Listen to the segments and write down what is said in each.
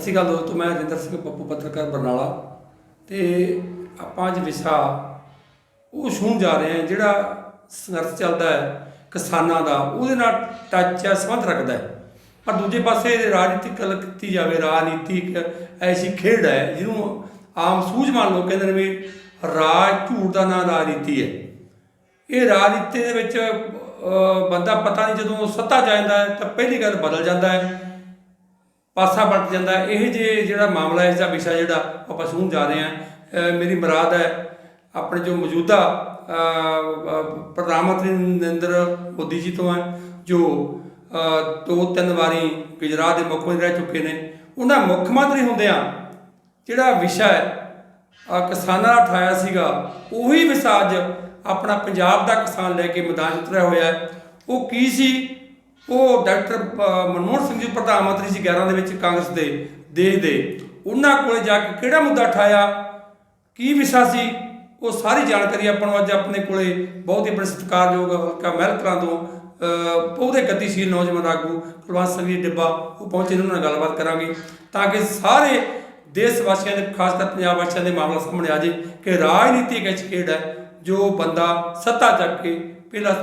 ਸ਼੍ਰੀ ਅਕਾਲ ਦੋਸਤੋ, ਮੈਂ ਰਜਿੰਦਰ ਸਿੰਘ ਪੱਪੂ, ਪੱਤਰਕਾਰ ਬਰਨਾਲਾ। ਤੇ ਆਪਾਂ ਅੱਜ ਵਿਸ਼ਾ ਉਹ ਛੂਹਣ ਜਾ ਰਹੇ ਹਾਂ ਜਿਹੜਾ ਸੰਘਰਸ਼ ਚੱਲਦਾ ਹੈ ਕਿਸਾਨਾਂ ਦਾ, ਉਹਦੇ ਨਾਲ ਟੱਚ ਹੈ, ਸੰਬੰਧ ਰੱਖਦਾ ਹੈ। ਪਰ ਦੂਜੇ ਪਾਸੇ ਰਾਜਨੀਤਿਕ ਗੱਲ ਕੀਤੀ ਜਾਵੇ, ਰਾਜਨੀਤੀ ਇੱਕ ਐਸੀ ਖੇਡ ਹੈ ਜਿਹਨੂੰ ਆਮ ਸੂਝਵਾਨ ਲੋਕ ਕਹਿੰਦੇ ਨੇ ਵੀ ਰਾਜ ਝੂਠ ਦਾ ਨਾਂ ਰਾਜਨੀਤੀ ਹੈ। ਇਹ ਰਾਜਨੀਤੀ ਦੇ ਵਿੱਚ ਬੰਦਾ ਪਤਾ ਨਹੀਂ ਜਦੋਂ ਸੱਤਾ 'ਚ ਜਾਂਦਾ ਹੈ ਤਾਂ ਪਹਿਲੀ ਗੱਲ ਬਦਲ ਜਾਂਦਾ ਹੈ, ਪਾਸਾ ਪਲਟ ਜਾਂਦਾ ਹੈ। ਇਹ ਜਿਹੜਾ ਮਾਮਲਾ ਇਸ ਦਾ ਵਿਸ਼ਾ ਜਿਹੜਾ ਆਪਾਂ ਛੂਹਣ ਜਾ ਰਹੇ ਹਾਂ, ਮੇਰੀ ਮੁਰਾਦ ਹੈ ਆਪਣੇ ਜੋ ਮੌਜੂਦਾ ਪ੍ਰਧਾਨ ਮੰਤਰੀ ਨਰਿੰਦਰ ਮੋਦੀ ਜੀ ਤੋਂ ਹੈ, ਜੋ 2-3 ਵਾਰੀ ਗੁਜਰਾਤ ਦੇ ਮੁੱਖ ਮੰਤਰੀ ਰਹਿ ਚੁੱਕੇ ਨੇ। ਉਹਨਾਂ ਮੁੱਖ ਮੰਤਰੀ ਹੁੰਦਿਆਂ ਜਿਹੜਾ ਵਿਸ਼ਾ ਹੈ ਕਿਸਾਨਾਂ ਦਾ ਉਠਾਇਆ ਸੀਗਾ, ਉਹੀ ਵਿਸ਼ਾ ਅੱਜ ਆਪਣਾ ਪੰਜਾਬ ਦਾ ਕਿਸਾਨ ਲੈ ਕੇ ਮੈਦਾਨ 'ਚ ਉਤਰਿਆ ਹੋਇਆ ਹੈ। ਉਹ ਕੀ ਸੀ? ਉਹ ਡਾਕਟਰ ਮਨਮੋਹਨ ਸਿੰਘ ਜੀ ਪ੍ਰਧਾਨ ਮੰਤਰੀ ਸੀ 11 ਦੇ ਵਿੱਚ ਕਾਂਗਰਸ ਦੇ ਦੇਸ਼ ਦੇ, ਉਹਨਾਂ ਕੋਲ ਜਾ ਕੇ ਕਿਹੜਾ ਮੁੱਦਾ ਉਠਾਇਆ, ਕੀ ਵਿਸ਼ਾ ਸੀ, ਉਹ ਸਾਰੀ ਜਾਣਕਾਰੀ ਆਪਾਂ ਨੂੰ ਅੱਜ ਆਪਣੇ ਕੋਲੇ ਬਹੁਤ ਹੀ ਆਪਣੇ ਸਤਿਕਾਰਯੋਗ ਹਲਕਾ ਮਹਿਲ ਕਲਾਂ ਤੋਂ ਉਹਦੇ ਗਤੀਸ਼ੀਲ ਨੌਜਵਾਨ ਆਗੂ ਕੁਲਵੰਤ ਸਿੰਘ ਜੀ ਡਿੱਬਾ ਉਹ ਪਹੁੰਚੇ, ਉਹਨਾਂ ਨਾਲ ਗੱਲਬਾਤ ਕਰਾਂਗੇ ਤਾਂ ਕਿ ਸਾਰੇ ਦੇਸ਼ ਵਾਸੀਆਂ ਦੇ, ਖਾਸ ਕਰ ਪੰਜਾਬ ਵਾਸੀਆਂ ਦੇ ਮਾਮਲਾ ਸਾਹਮਣੇ ਆ ਜਾਏ ਕਿ ਰਾਜਨੀਤੀ ਇੱਕ ਐਸੀ ਖੇਡ ਹੈ ਜੋ ਬੰਦਾ ਸੱਤਾ ਚੱਕ ਕੇ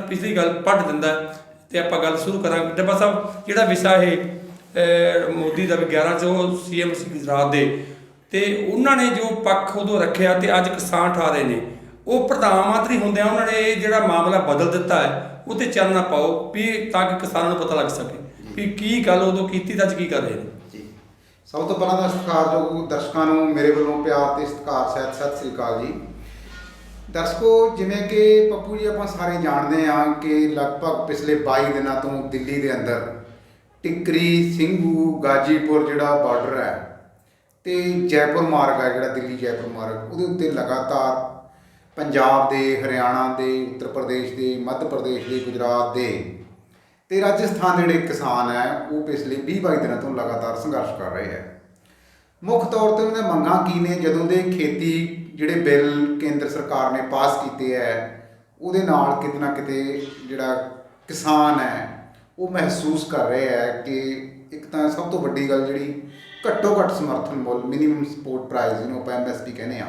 ਪਿਛਲੀ ਗੱਲ ਪੱਟ ਦਿੰਦਾ ਹੈ। ਤੇ ਆਪਾਂ ਗੱਲ ਸ਼ੁਰੂ ਕਰਾਂਗੇ। ਡੱਬਾ ਸਾਹਿਬ, ਜਿਹੜਾ ਵਿਸ਼ਾ ਇਹ ਮੋਦੀ ਦਾ ਵੀ 11 'ਚ ਉਹ CM ਸੀ ਗੁਜਰਾਤ ਦੇ, ਤੇ ਉਹਨਾਂ ਨੇ ਜੋ ਪੱਖ ਉਦੋਂ ਰੱਖਿਆ ਤੇ ਅੱਜ ਕਿਸਾਨ ਠਾ ਰਹੇ ਨੇ, ਉਹ ਪ੍ਰਧਾਨ ਮੰਤਰੀ ਹੁੰਦਿਆਂ ਉਹਨਾਂ ਨੇ ਇਹ ਜਿਹੜਾ ਮਾਮਲਾ ਬਦਲ ਦਿੱਤਾ ਹੈ, ਉਹ 'ਤੇ ਚਾਨਣਾ ਪਾਓ ਵੀ ਤਾਂ ਕਿ ਕਿਸਾਨਾਂ ਨੂੰ ਪਤਾ ਲੱਗ ਸਕੇ ਵੀ ਕੀ ਗੱਲ ਉਦੋਂ ਕੀਤੀ ਤਾਂ ਅੱਜ ਕੀ ਕਰ ਰਹੇ ਨੇ ਜੀ। ਸਭ ਤੋਂ ਪਹਿਲਾਂ ਤਾਂ ਸਤਿਕਾਰਯੋਗ ਦਰਸ਼ਕਾਂ ਨੂੰ ਮੇਰੇ ਵੱਲੋਂ ਪਿਆਰ ਤੇ ਸਤਿਕਾਰ ਸਹਿਤ ਸਤਿ ਸ੍ਰੀ ਅਕਾਲ ਜੀ। ਦਰਸ਼ਕੋ, ਜਿਵੇਂ ਕਿ ਪੱਪੂ ਜੀ ਆਪਾਂ ਸਾਰੇ ਜਾਣਦੇ ਹਾਂ ਕਿ ਲਗਭਗ ਪਿਛਲੇ 22 ਦਿਨਾਂ ਤੋਂ ਦਿੱਲੀ ਦੇ ਅੰਦਰ ਟਿੱਕਰੀ, ਸਿੰਘੂ, ਗਾਜੀਪੁਰ ਜਿਹੜਾ ਬਾਰਡਰ ਹੈ ਤੇ ਜੈਪੁਰ ਮਾਰਗ ਹੈ, ਜਿਹੜਾ ਦਿੱਲੀ ਜੈਪੁਰ ਮਾਰਗ, ਉਹਦੇ ਉੱਤੇ ਲਗਾਤਾਰ ਪੰਜਾਬ ਦੇ, ਹਰਿਆਣਾ ਦੇ, ਉੱਤਰ ਪ੍ਰਦੇਸ਼ ਦੇ, ਮੱਧ ਪ੍ਰਦੇਸ਼ ਦੇ, ਗੁਜਰਾਤ ਦੇ ਤੇ ਰਾਜਸਥਾਨ ਦੇ ਜਿਹੜੇ ਕਿਸਾਨ ਹੈ ਉਹ ਪਿਛਲੇ 20-22 ਦਿਨਾਂ ਤੋਂ ਲਗਾਤਾਰ ਸੰਘਰਸ਼ ਕਰ ਰਹੇ ਹੈ। ਮੁੱਖ ਤੌਰ 'ਤੇ ਉਹਨਾਂ ਦੀਆਂ ਮੰਗਾਂ ਕੀ ਨੇ? ਜਦੋਂ ਦੇ ਖੇਤੀ ਜਿਹੜੇ ਬਿੱਲ ਕੇਂਦਰ ਸਰਕਾਰ ਨੇ ਪਾਸ ਕੀਤੇ ਹੈ, ਉਹਦੇ ਨਾਲ ਕਿਤੇ ਨਾ ਕਿਤੇ ਜਿਹੜਾ ਕਿਸਾਨ ਹੈ ਉਹ ਮਹਿਸੂਸ ਕਰ ਰਿਹਾ ਹੈ ਕਿ ਇੱਕ ਤਾਂ ਸਭ ਤੋਂ ਵੱਡੀ ਗੱਲ ਜਿਹੜੀ ਘੱਟੋ ਘੱਟ ਸਮਰਥਨ ਮੁੱਲ, ਮਿਨੀਮਮ ਸਪੋਰਟ ਪ੍ਰਾਈਸ, ਜਿਹਨੂੰ ਆਪਾਂ MSP ਕਹਿੰਦੇ ਹਾਂ,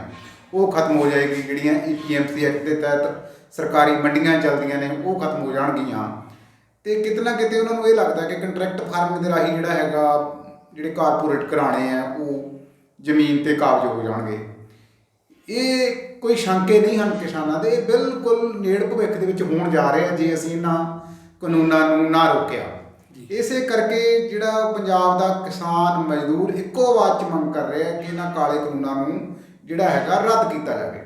ਉਹ ਖਤਮ ਹੋ ਜਾਏਗੀ। ਜਿਹੜੀਆਂ APMC ਐਕਟ ਦੇ ਤਹਿਤ ਸਰਕਾਰੀ ਮੰਡੀਆਂ ਚੱਲਦੀਆਂ ਨੇ ਉਹ ਖਤਮ ਹੋ ਜਾਣਗੀਆਂ। ਤੇ ਕਿਤੇ ਨਾ ਕਿਤੇ ਉਹਨਾਂ ਨੂੰ ਇਹ ਲੱਗਦਾ ਕਿ ਕੰਟਰੈਕਟ ਫਾਰਮਿੰਗ ਦੇ ਰਾਹੀਂ ਜਿਹੜਾ ਹੈਗਾ, ਜਿਹੜੇ ਕਾਰਪੋਰੇਟ ਘਰਾਣੇ ਆ ਉਹ ਜ਼ਮੀਨ 'ਤੇ ਕਾਬਜ਼ ਹੋ ਜਾਣਗੇ। ਇਹ ਕੋਈ ਸ਼ੰਕੇ ਨਹੀਂ ਹਨ ਕਿਸਾਨਾਂ ਦੇ, ਇਹ ਬਿਲਕੁਲ ਨੇੜ ਭਵਿੱਖ ਦੇ ਵਿੱਚ ਹੋਣ ਜਾ ਰਹੇ ਆ ਜੇ ਅਸੀਂ ਇਹਨਾਂ ਕਾਨੂੰਨਾਂ ਨੂੰ ਨਾ ਰੋਕਿਆ। ਇਸੇ ਕਰਕੇ ਜਿਹੜਾ ਪੰਜਾਬ ਦਾ ਕਿਸਾਨ ਮਜ਼ਦੂਰ ਇੱਕੋ ਆਵਾਜ਼ 'ਚ ਮੰਗ ਕਰ ਰਿਹਾ ਕਿ ਇਹਨਾਂ ਕਾਲੇ ਕਾਨੂੰਨਾਂ ਨੂੰ ਜਿਹੜਾ ਹੈਗਾ ਰੱਦ ਕੀਤਾ ਜਾਵੇ।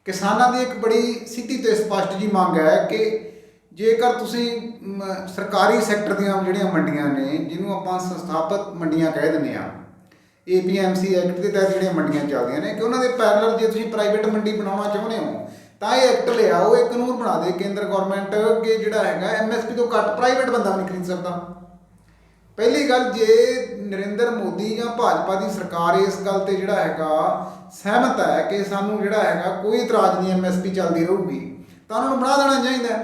ਕਿਸਾਨਾਂ ਦੀ ਇੱਕ ਬੜੀ ਸਿੱਧੀ ਤੇ ਸਪਸ਼ਟ ਜੀ ਮੰਗ ਹੈ ਕਿ ਜੇਕਰ ਤੁਸੀਂ ਸਰਕਾਰੀ ਸੈਕਟਰ ਦੀਆਂ ਜਿਹੜੀਆਂ ਮੰਡੀਆਂ ਨੇ, ਜਿਹਨੂੰ ਆਪਾਂ ਸੰਸਥਾਪਿਤ ਮੰਡੀਆਂ ਕਹਿ ਦਿੰਦੇ ਹਾਂ, APMC ਐਕਟ ਦੇ ਤਹਿਤ ਜਿਹੜੀਆਂ ਮੰਡੀਆਂ ਚੱਲਦੀਆਂ ਨੇ, ਕਿ ਉਹਨਾਂ ਦੇ ਪੈਰਲਲ ਜੇ ਤੁਸੀਂ ਪ੍ਰਾਈਵੇਟ ਮੰਡੀ ਬਣਾਉਣਾ ਚਾਹੁੰਦੇ ਹੋ ਤਾਂ ਇਹ ਐਕਟ ਲਿਆਓ, ਇਹ ਕਾਨੂੰਨ ਬਣਾ ਦੇ ਕੇਂਦਰ ਗੌਰਮੈਂਟ ਕਿ ਜਿਹੜਾ ਹੈਗਾ MSP ਤੋਂ ਘੱਟ ਪ੍ਰਾਈਵੇਟ ਬੰਦਾ ਨਹੀਂ ਖਰੀਦ ਸਕਦਾ। ਪਹਿਲੀ ਗੱਲ, ਜੇ ਨਰਿੰਦਰ ਮੋਦੀ ਜਾਂ ਭਾਜਪਾ ਦੀ ਸਰਕਾਰ ਇਸ ਗੱਲ 'ਤੇ ਜਿਹੜਾ ਹੈਗਾ ਸਹਿਮਤ ਹੈ ਕਿ ਸਾਨੂੰ ਜਿਹੜਾ ਹੈਗਾ ਕੋਈ ਇਤਰਾਜ਼ ਨਹੀਂ, MSP ਚੱਲਦੀ ਰਹੂਗੀ, ਤਾਂ ਉਹਨਾਂ ਨੂੰ ਬਣਾ ਦੇਣਾ ਚਾਹੀਦਾ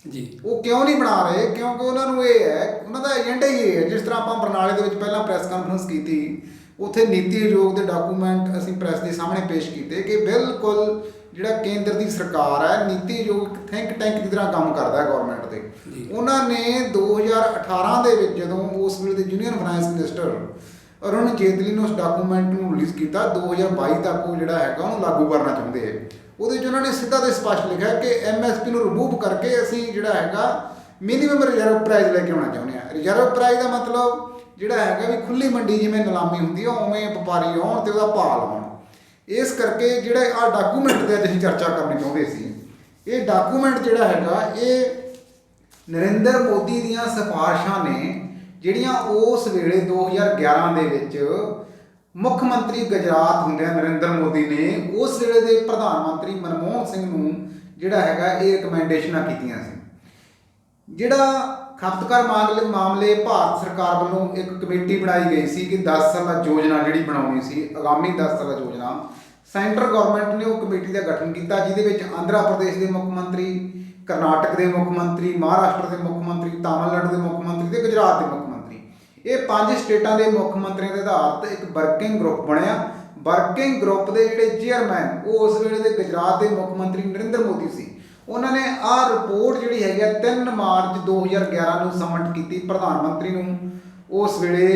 ਜੀ। ਉਹ ਕਿਉਂ ਨਹੀਂ ਬਣਾ ਰਹੇ? ਕਿਉਂਕਿ ਉਹਨਾਂ ਨੂੰ ਇਹ ਹੈ, ਉਹਨਾਂ ਦਾ ਏਜੰਡਾ ਹੀ ਇਹ ਹੈ। ਜਿਸ ਤਰ੍ਹਾਂ ਆਪਾਂ ਬਰਨਾਲੇ ਦੇ ਵਿੱਚ ਪਹਿਲਾਂ ਪ੍ਰੈਸ ਕਾਨਫਰੰਸ ਕੀਤੀ, ਉੱਥੇ ਨੀਤੀ ਆਯੋਗ ਦੇ ਡਾਕੂਮੈਂਟ ਅਸੀਂ ਪ੍ਰੈਸ ਦੇ ਸਾਹਮਣੇ ਪੇਸ਼ ਕੀਤੇ ਕਿ ਬਿਲਕੁਲ ਜਿਹੜਾ ਕੇਂਦਰ ਦੀ ਸਰਕਾਰ ਹੈ, ਨੀਤੀ ਆਯੋਗ ਥਿੰਕ ਟੈਂਕ ਦੀ ਤਰ੍ਹਾਂ ਕੰਮ ਕਰਦਾ ਹੈ ਗੌਰਮੈਂਟ ਦੇ। ਉਹਨਾਂ ਨੇ 2018 ਦੇ ਵਿੱਚ ਜਦੋਂ ਉਸ ਵੇਲੇ ਦੇ union finance minister Arun Jaitley ਨੂੰ ਉਸ ਡਾਕੂਮੈਂਟ ਨੂੰ ਰਿਲੀਜ਼ ਕੀਤਾ, 2022 ਤੱਕ ਉਹ ਜਿਹੜਾ ਹੈਗਾ ਉਹਨੂੰ ਲਾਗੂ ਕਰਨਾ ਚਾਹੁੰਦੇ ਹੈ। ਉਹਦੇ 'ਚ ਉਹਨਾਂ ਨੇ ਸਿੱਧਾ ਤੇ ਸਪਸ਼ਟ ਲਿਖਿਆ ਕਿ MSP ਨੂੰ ਰਿਮੂਵ ਕਰਕੇ ਅਸੀਂ ਜਿਹੜਾ ਹੈਗਾ ਮਿਨੀਮਮ ਰਿਜ਼ਰਵ ਪ੍ਰਾਈਸ ਲੈ ਕੇ ਆਉਣਾ ਚਾਹੁੰਦੇ ਹਾਂ। ਰਿਜ਼ਰਵ ਪ੍ਰਾਈਸ ਦਾ ਮਤਲਬ ਜਿਹੜਾ ਹੈਗਾ ਵੀ ਖੁੱਲ੍ਹੀ ਮੰਡੀ ਜਿਵੇਂ ਨਿਲਾਮੀ ਹੁੰਦੀ ਹੈ ਉਵੇਂ ਵਪਾਰੀ ਆਉਣ ਅਤੇ ਉਹਦਾ ਭਾਅ ਲਾਉਣ। ਇਸ ਕਰਕੇ ਜਿਹੜਾ ਆਹ ਡਾਕੂਮੈਂਟ 'ਤੇ ਅੱਜ ਅਸੀਂ ਚਰਚਾ ਕਰਨੀ ਚਾਹੁੰਦੇ ਸੀ। ਇਹ ਡਾਕੂਮੈਂਟ ਜਿਹੜਾ ਹੈਗਾ ਇਹ ਨਰਿੰਦਰ ਮੋਦੀ ਦੀਆਂ ਸਿਫਾਰਿਸ਼ਾਂ ਨੇ, ਜਿਹੜੀਆਂ ਉਸ ਵੇਲੇ 2011 ਦੇ ਵਿੱਚ ਮੁੱਖ ਮੰਤਰੀ ਗੁਜਰਾਤ ਹੁੰਦਿਆਂ ਨਰਿੰਦਰ ਮੋਦੀ ਨੇ ਉਸ ਵੇਲੇ ਦੇ ਪ੍ਰਧਾਨ ਮੰਤਰੀ ਮਨਮੋਹਨ ਸਿੰਘ ਨੂੰ ਜਿਹੜਾ ਹੈਗਾ ਇਹ ਰਿਕਮੈਂਡੇਸ਼ਨਾਂ ਕੀਤੀਆਂ ਸੀ। ਜਿਹੜਾ ਖਪਤਕਾਰ ਮਾਮਲੇ ਭਾਰਤ ਸਰਕਾਰ ਵੱਲੋਂ ਇੱਕ ਕਮੇਟੀ ਬਣਾਈ ਗਈ ਸੀ ਕਿ 10 ਸਾਲਾ ਯੋਜਨਾ ਜਿਹੜੀ ਬਣਾਉਣੀ ਸੀ, ਆਗਾਮੀ 10 ਸਾਲਾ ਯੋਜਨਾ, ਸੈਂਟਰ ਗੌਰਮੈਂਟ ਨੇ ਉਹ ਕਮੇਟੀ ਦਾ ਗਠਨ ਕੀਤਾ, ਜਿਹਦੇ ਵਿੱਚ ਆਂਧਰਾ ਪ੍ਰਦੇਸ਼ ਦੇ ਮੁੱਖ ਮੰਤਰੀ, ਕਰਨਾਟਕ ਦੇ ਮੁੱਖ ਮੰਤਰੀ, ਮਹਾਰਾਸ਼ਟਰ ਦੇ ਮੁੱਖ ਮੰਤਰੀ, ਤਾਮਿਲਨਾਡੂ ਦੇ ਮੁੱਖ ਮੰਤਰੀ ਤੇ ਗੁਜਰਾਤ ਦੇ ਮੁੱਖ ਮੰਤਰੀ ਇਹ 5 ਸਟੇਟਾਂ ਦੇ ਮੁੱਖ ਮੰਤਰੀਆਂ ਦੇ ਆਧਾਰ ਤੇ ਇੱਕ ਵਰਕਿੰਗ ਗਰੁੱਪ ਬਣਿਆ। ਵਰਕਿੰਗ ਗਰੁੱਪ ਦੇ ਜਿਹੜੇ ਚੇਅਰਮੈਨ ਉਹ ਉਸ ਵੇਲੇ ਦੇ ਗੁਜਰਾਤ ਦੇ ਮੁੱਖ ਮੰਤਰੀ ਨਰਿੰਦਰ ਮੋਦੀ ਸੀ। ਉਹਨਾਂ ਨੇ ਆਹ ਰਿਪੋਰਟ ਜਿਹੜੀ ਹੈਗੀ ਆ 3 ਮਾਰਚ 2011 ਨੂੰ ਸਬਮਿਟ ਕੀਤੀ ਪ੍ਰਧਾਨ ਮੰਤਰੀ ਨੂੰ। ਉਸ ਵੇਲੇ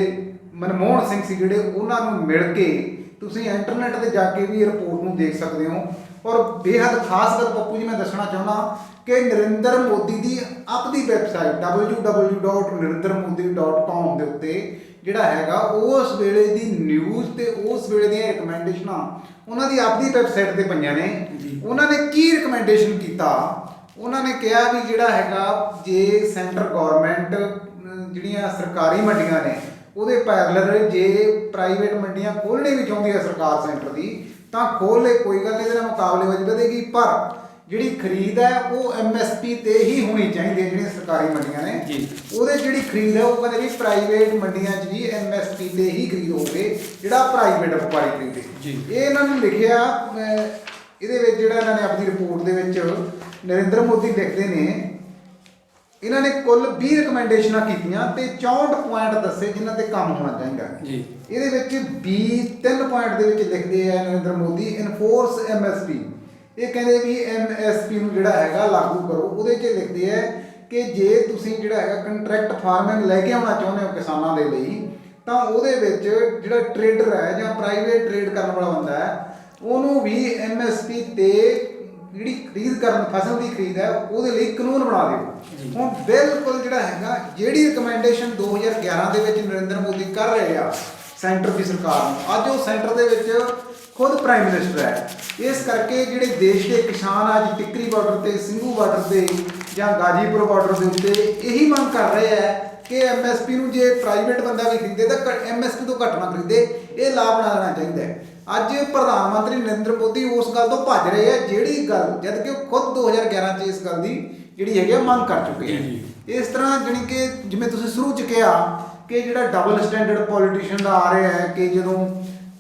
ਮਨਮੋਹਨ ਸਿੰਘ ਸੀ ਜਿਹੜੇ, ਉਹਨਾਂ ਨੂੰ ਮਿਲ ਕੇ ਤੁਸੀਂ ਇੰਟਰਨੈਟ ਤੇ ਜਾ ਕੇ ਵੀ ਇਹ ਰਿਪੋਰਟ ਨੂੰ ਦੇਖ ਸਕਦੇ ਹੋ। ਔਰ ਬੇਹੱਦ ਖਾਸ ਗੱਲ ਪੱਪੂ ਜੀ ਮੈਂ ਦੱਸਣਾ ਚਾਹੁੰਦਾ ਕਿ ਨਰਿੰਦਰ ਮੋਦੀ ਦੀ ਆਪਣੀ ਵੈਬਸਾਈਟ www.narendramodi.com ਦੇ ਉੱਤੇ ਜਿਹੜਾ ਹੈਗਾ ਉਸ ਵੇਲੇ ਦੀ ਨਿਊਜ਼ ਤੇ ਉਸ ਵੇਲੇ ਦੀਆਂ ਰਿਕਮੈਂਡੇਸ਼ਨਾਂ ਉਹਨਾਂ ਦੀ ਆਪਣੀ ਵੈਬਸਾਈਟ ਤੇ ਪਈਆਂ ਨੇ। ਉਹਨਾਂ ਨੇ ਕੀ ਰਿਕਮੈਂਡੇਸ਼ਨ ਕੀਤਾ? ਉਹਨਾਂ ਨੇ ਕਿਹਾ ਵੀ ਜਿਹੜਾ ਹੈਗਾ ਜੇ ਸੈਂਟਰ ਗਵਰਨਮੈਂਟ ਜਿਹੜੀਆਂ ਸਰਕਾਰੀ ਮੰਡੀਆਂ ਨੇ ਉਹਦੇ ਪੈਰਲਲ ਜੇ ਪ੍ਰਾਈਵੇਟ ਮੰਡੀਆਂ ਖੋਲ੍ਹਣੀ ਵੀ ਚਾਹੁੰਦੀ ਹੈ ਸਰਕਾਰ ਸੈਂਟਰ ਦੀ ਤਾਂ ਖੋਲ੍ਹ ਲੈ, ਕੋਈ ਗੱਲ ਨਹੀਂ, ਇਹਦੇ ਨਾਲ ਮੁਕਾਬਲੇਬਾਜ਼ੀ ਵਧੇਗੀ। ਪਰ ਜਿਹੜੀ ਖਰੀਦ ਹੈ ਉਹ MSP ਤੇ ਹੀ ਹੋਣੀ ਚਾਹੀਦੀ ਹੈ। ਜਿਹੜੀਆਂ ਸਰਕਾਰੀ ਮੰਡੀਆਂ ਨੇ ਉਹਦੇ ਜਿਹੜੀ ਖਰੀਦ ਹੈ ਉਹ ਕਹਿੰਦੇ ਵੀ ਪ੍ਰਾਈਵੇਟ ਮੰਡੀਆਂ 'ਚ ਵੀ MSP ਤੇ ਹੀ ਖਰੀਦ ਹੋਵੇ, ਜਿਹੜਾ ਪ੍ਰਾਈਵੇਟ ਵਪਾਰੀ ਖਰੀਦੇ। ਇਹ ਇਹਨਾਂ ਨੂੰ ਲਿਖਿਆ ਇਹਦੇ ਵਿੱਚ ਜਿਹੜਾ ਇਹਨਾਂ ਨੇ ਆਪਣੀ ਰਿਪੋਰਟ ਦੇ ਵਿੱਚ ਨਰਿੰਦਰ ਮੋਦੀ ਲਿਖਦੇ ਨੇ, ਇਹਨਾਂ ਨੇ ਕੁੱਲ 20 ਰਿਕਮੈਂਡੇਸ਼ਨਾਂ ਕੀਤੀਆਂ ਤੇ 64 ਪੁਆਇੰਟ ਦੱਸੇ ਜਿਨ੍ਹਾਂ ਤੇ ਕੰਮ ਹੋਣਾ ਚਾਹੀਦਾ ਜੀ। ਇਹਦੇ ਵਿੱਚ 3 ਪੁਆਇੰਟ ਦੇ ਵਿੱਚ ਲਿਖਦੇ ਆ ਨਰਿੰਦਰ ਮੋਦੀ ਇਨਫੋਰਸ MSP। ਇਹ ਕਹਿੰਦੇ ਵੀ MSP ਨੂੰ ਜਿਹੜਾ ਹੈਗਾ ਲਾਗੂ ਕਰੋ। ਉਹਦੇ 'ਚ ਲਿਖਦੇ ਆ ਕਿ ਜੇ ਤੁਸੀਂ ਜਿਹੜਾ ਹੈਗਾ ਕੰਟਰੈਕਟ ਫਾਰਮਿੰਗ ਲੈ ਕੇ ਆਉਣਾ ਚਾਹੁੰਦੇ ਹੋ ਕਿਸਾਨਾਂ ਦੇ ਲਈ ਤਾਂ ਉਹਦੇ ਵਿੱਚ ਜਿਹੜਾ ਟਰੇਡਰ ਹੈ ਜਾਂ ਪ੍ਰਾਈਵੇਟ ਟਰੇਡ ਕਰਨ ਵਾਲਾ ਬੰਦਾ ਹੈ ਉਹਨੂੰ ਵੀ MSP ਤੇ ਜਿਹੜੀ ਖਰੀਦ ਕਰਨ ਫਸਲ ਦੀ ਖਰੀਦ ਹੈ ਉਹਦੇ ਲਈ ਕਾਨੂੰਨ ਬਣਾ ਦਿਓ। ਹੁਣ ਬਿਲਕੁਲ ਜਿਹੜਾ ਹੈਗਾ ਜਿਹੜੀ ਰਿਕਮੈਂਡੇਸ਼ਨ 2011 ਦੇ ਵਿੱਚ ਨਰਿੰਦਰ ਮੋਦੀ ਕਰ ਰਹੇ ਆ ਸੈਂਟਰ ਦੀ ਸਰਕਾਰ ਨੂੰ, ਅੱਜ ਉਹ ਸੈਂਟਰ ਦੇ ਵਿੱਚ ਖੁਦ ਪ੍ਰਾਈਮ ਮਿਨਿਸਟਰ ਹੈ। ਇਸ ਕਰਕੇ ਜਿਹੜੇ ਦੇਸ਼ ਦੇ ਕਿਸਾਨ ਅੱਜ ਟਿੱਕਰੀ ਬਾਰਡਰ ਤੇ, ਸਿੰਘੂ ਬਾਰਡਰ ਤੇ ਜਾਂ ਗਾਜੀਪੁਰ ਬਾਰਡਰ ਦੇ ਉੱਤੇ ਇਹੀ ਮੰਗ ਕਰ ਰਹੇ ਹੈ ਕਿ MSP ਨੂੰ ਜੇ ਪ੍ਰਾਈਵੇਟ ਬੰਦਾ ਵੀ ਖਰੀਦੇ ਤਾਂ MSP ਤੋਂ ਘੱਟ ਨਾ ਖਰੀਦੇ। ਇਹ ਲਾਭ ਬਣਾ ਦੇਣਾ ਚਾਹੀਦਾ ਹੈ। ਅੱਜ ਪ੍ਰਧਾਨ ਮੰਤਰੀ ਨਰਿੰਦਰ ਮੋਦੀ ਉਸ ਗੱਲ ਤੋਂ ਭੱਜ ਰਹੇ ਆ ਜਿਹੜੀ ਗੱਲ ਜਦ ਕਿ ਉਹ ਖੁਦ 2011 'ਚ ਇਸ ਗੱਲ ਦੀ ਜਿਹੜੀ ਹੈਗੀ ਆ ਮੰਗ ਕਰ ਚੁੱਕੇ ਆ। ਇਸ ਤਰ੍ਹਾਂ ਜਾਣੀ ਕਿ ਜਿਵੇਂ ਤੁਸੀਂ ਸ਼ੁਰੂ 'ਚ ਕਿਹਾ ਕਿ ਜਿਹੜਾ ਡਬਲ ਸਟੈਂਡਰਡ ਪੋਲੀਟੀਸ਼ੀਅਨ ਦਾ ਆ ਰਿਹਾ ਹੈ ਕਿ ਜਦੋਂ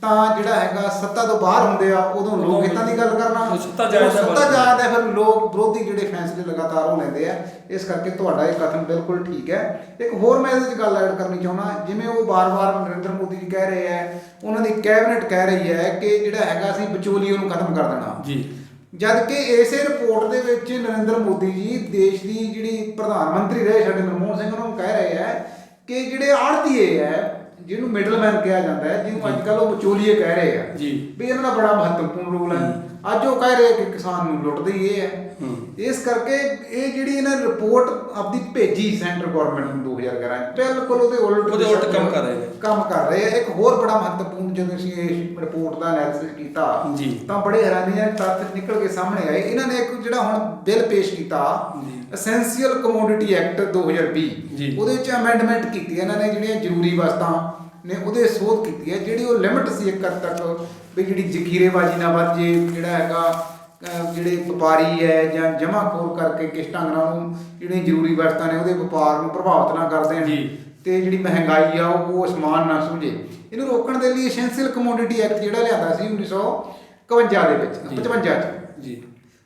ਤਾਂ ਜਿਹੜਾ ਹੈਗਾ ਸੱਤਾ ਤੋਂ ਬਾਹਰ ਹੁੰਦੇ ਆ ਉਦੋਂ ਲੋਕ ਹਿੱਤਾਂ ਦੀ ਗੱਲ ਕਰਨਾ, ਸੱਤਾ ਜਾਇਦਾ ਫਿਰ ਲੋਕ ਵਿਰੋਧੀ ਜਿਹੜੇ ਫੈਸਲੇ ਲਗਾਤਾਰ ਉਹ ਲੈਂਦੇ ਆ। ਇਸ ਕਰਕੇ ਤੁਹਾਡਾ ਇਹ ਕਥਨ ਬਿਲਕੁਲ ਠੀਕ ਹੈ। ਇੱਕ ਹੋਰ ਮੈਂ ਇਹਦੇ 'ਚ ਗੱਲ ਐਡ ਕਰਨੀ ਚਾਹੁੰਦਾ, ਜਿਵੇਂ ਉਹ ਵਾਰ-ਵਾਰ ਨਰਿੰਦਰ ਮੋਦੀ ਜੀ ਕਹਿ ਰਹੇ ਹੈ, ਉਹਨਾਂ ਦੀ ਕੈਬਨਿਟ ਕਹਿ ਰਹੀ ਹੈ ਕਿ ਜਿਹੜਾ ਹੈਗਾ ਅਸੀਂ ਵਿਚੋਲੀਏ ਨੂੰ ਖਤਮ ਕਰ ਦੇਣਾ ਜਦ ਕਿ ਇਸੇ ਰਿਪੋਰਟ ਦੇ ਵਿੱਚ ਨਰਿੰਦਰ ਮੋਦੀ ਜੀ ਦੇਸ਼ ਦੀ ਜਿਹੜੀ ਪ੍ਰਧਾਨ ਮੰਤਰੀ ਰਹੇ ਸਾਡੇ ਮਨਮੋਹਨ ਸਿੰਘ ਉਹਨਾਂ ਨੂੰ ਕਹਿ ਰਹੇ ਹੈ ਕਿ ਜਿਹੜੇ ਆੜ੍ਹਤੀਏ ਹੈ ਜਿਹਨੂੰ ਮਿਡਲਮੈਨ ਕਿਹਾ ਜਾਂਦਾ ਹੈ, ਜਿਹਨੂੰ ਅੱਜ ਕੱਲ੍ਹ ਉਹ ਵਿਚੋਲੀਏ ਕਹਿ ਰਹੇ ਆ ਵੀ ਇਹਨਾਂ ਦਾ ਬੜਾ ਮਹੱਤਵਪੂਰਨ ਰੋਲ ਹੈ। ਅੱਜ ਉਹ ਕਹਿ ਰਹੇ ਕਿ ਕਿਸਾਨ ਨੂੰ ਲੁੱਟਦੇ ਹੀ ਇਹ ਹੈ। ਇਸ ਕਰਕੇ ਇਹ ਜਿਹੜੀ ਇਹਨਾਂ ਨੇ ਰਿਪੋਰਟ ਆਪਦੀ ਭੇਜੀ ਸੈਂਟਰ ਗਵਰਨਮੈਂਟ ਨੂੰ 2011 ਬਿਲਕੁਲ ਉਹਦੇ ਉਲਟ ਕੰਮ ਕਰ ਰਹੇ ਆ। ਇੱਕ ਹੋਰ ਬੜਾ ਮਹੱਤਵਪੂਰਨ ਜਦੋਂ ਅਸੀਂ ਇਸ ਰਿਪੋਰਟ ਦਾ ਐਨਾਲਿਸਿਸ ਕੀਤਾ ਤਾਂ ਬੜੇ ਹੈਰਾਨੀਜਨਕ ਤੱਥ ਨਿਕਲ ਕੇ ਸਾਹਮਣੇ ਆਏ। ਇਹਨਾਂ ਨੇ ਇੱਕ ਜਿਹੜਾ ਹੁਣ ਬਿੱਲ ਪੇਸ਼ ਕੀਤਾ ਐਸੈਂਸ਼ੀਅਲ ਕਮੋਡਿਟੀ ਐਕਟ 2020 ਉਹਦੇ ਵਿੱਚ ਅਮੈਂਡਮੈਂਟ ਕੀਤੀ ਇਹਨਾਂ ਨੇ ਜਿਹੜੀਆਂ ਜ਼ਰੂਰੀ ਵਸਤਾਂ ਨੇ ਉਹਦੇ ਸੋਧ ਕੀਤੀ ਹੈ। ਜਿਹੜੀ ਉਹ ਲਿਮਿਟ ਸੀ ਇੱਕ ਹੱਦ ਤੱਕ ਵੀ ਜਿਹੜੀ ਜ਼ਖੀਰੇਬਾਜ਼ੀ ਨਾ ਵੱਧ ਜੇ, ਜਿਹੜਾ ਹੈਗਾ ਜਿਹੜੇ ਵਪਾਰੀ ਹੈ ਜਾਂ ਜਮਾਖੋਰ ਕਰਕੇ ਕਿਸ ਢੰਗ ਨਾਲ ਉਹਨੂੰ ਜਿਹੜੀਆਂ ਜ਼ਰੂਰੀ ਵਸਤਾਂ ਨੇ ਉਹਦੇ ਵਪਾਰ ਨੂੰ ਪ੍ਰਭਾਵਿਤ ਨਾ ਕਰਦੇ ਨੇ ਤੇ ਜਿਹੜੀ ਮਹਿੰਗਾਈ ਆ ਉਹ ਅਸਮਾਨ ਨਾ ਸਮਝੇ। ਇਹਨੂੰ ਰੋਕਣ ਦੇ ਲਈ ਐਸੈਂਸ਼ੀਅਲ ਕਮੋਡਿਟੀ ਐਕਟ ਜਿਹੜਾ ਲਿਆਂਦਾ ਸੀ 1951 ਦੇ ਵਿੱਚ 55 'ਚ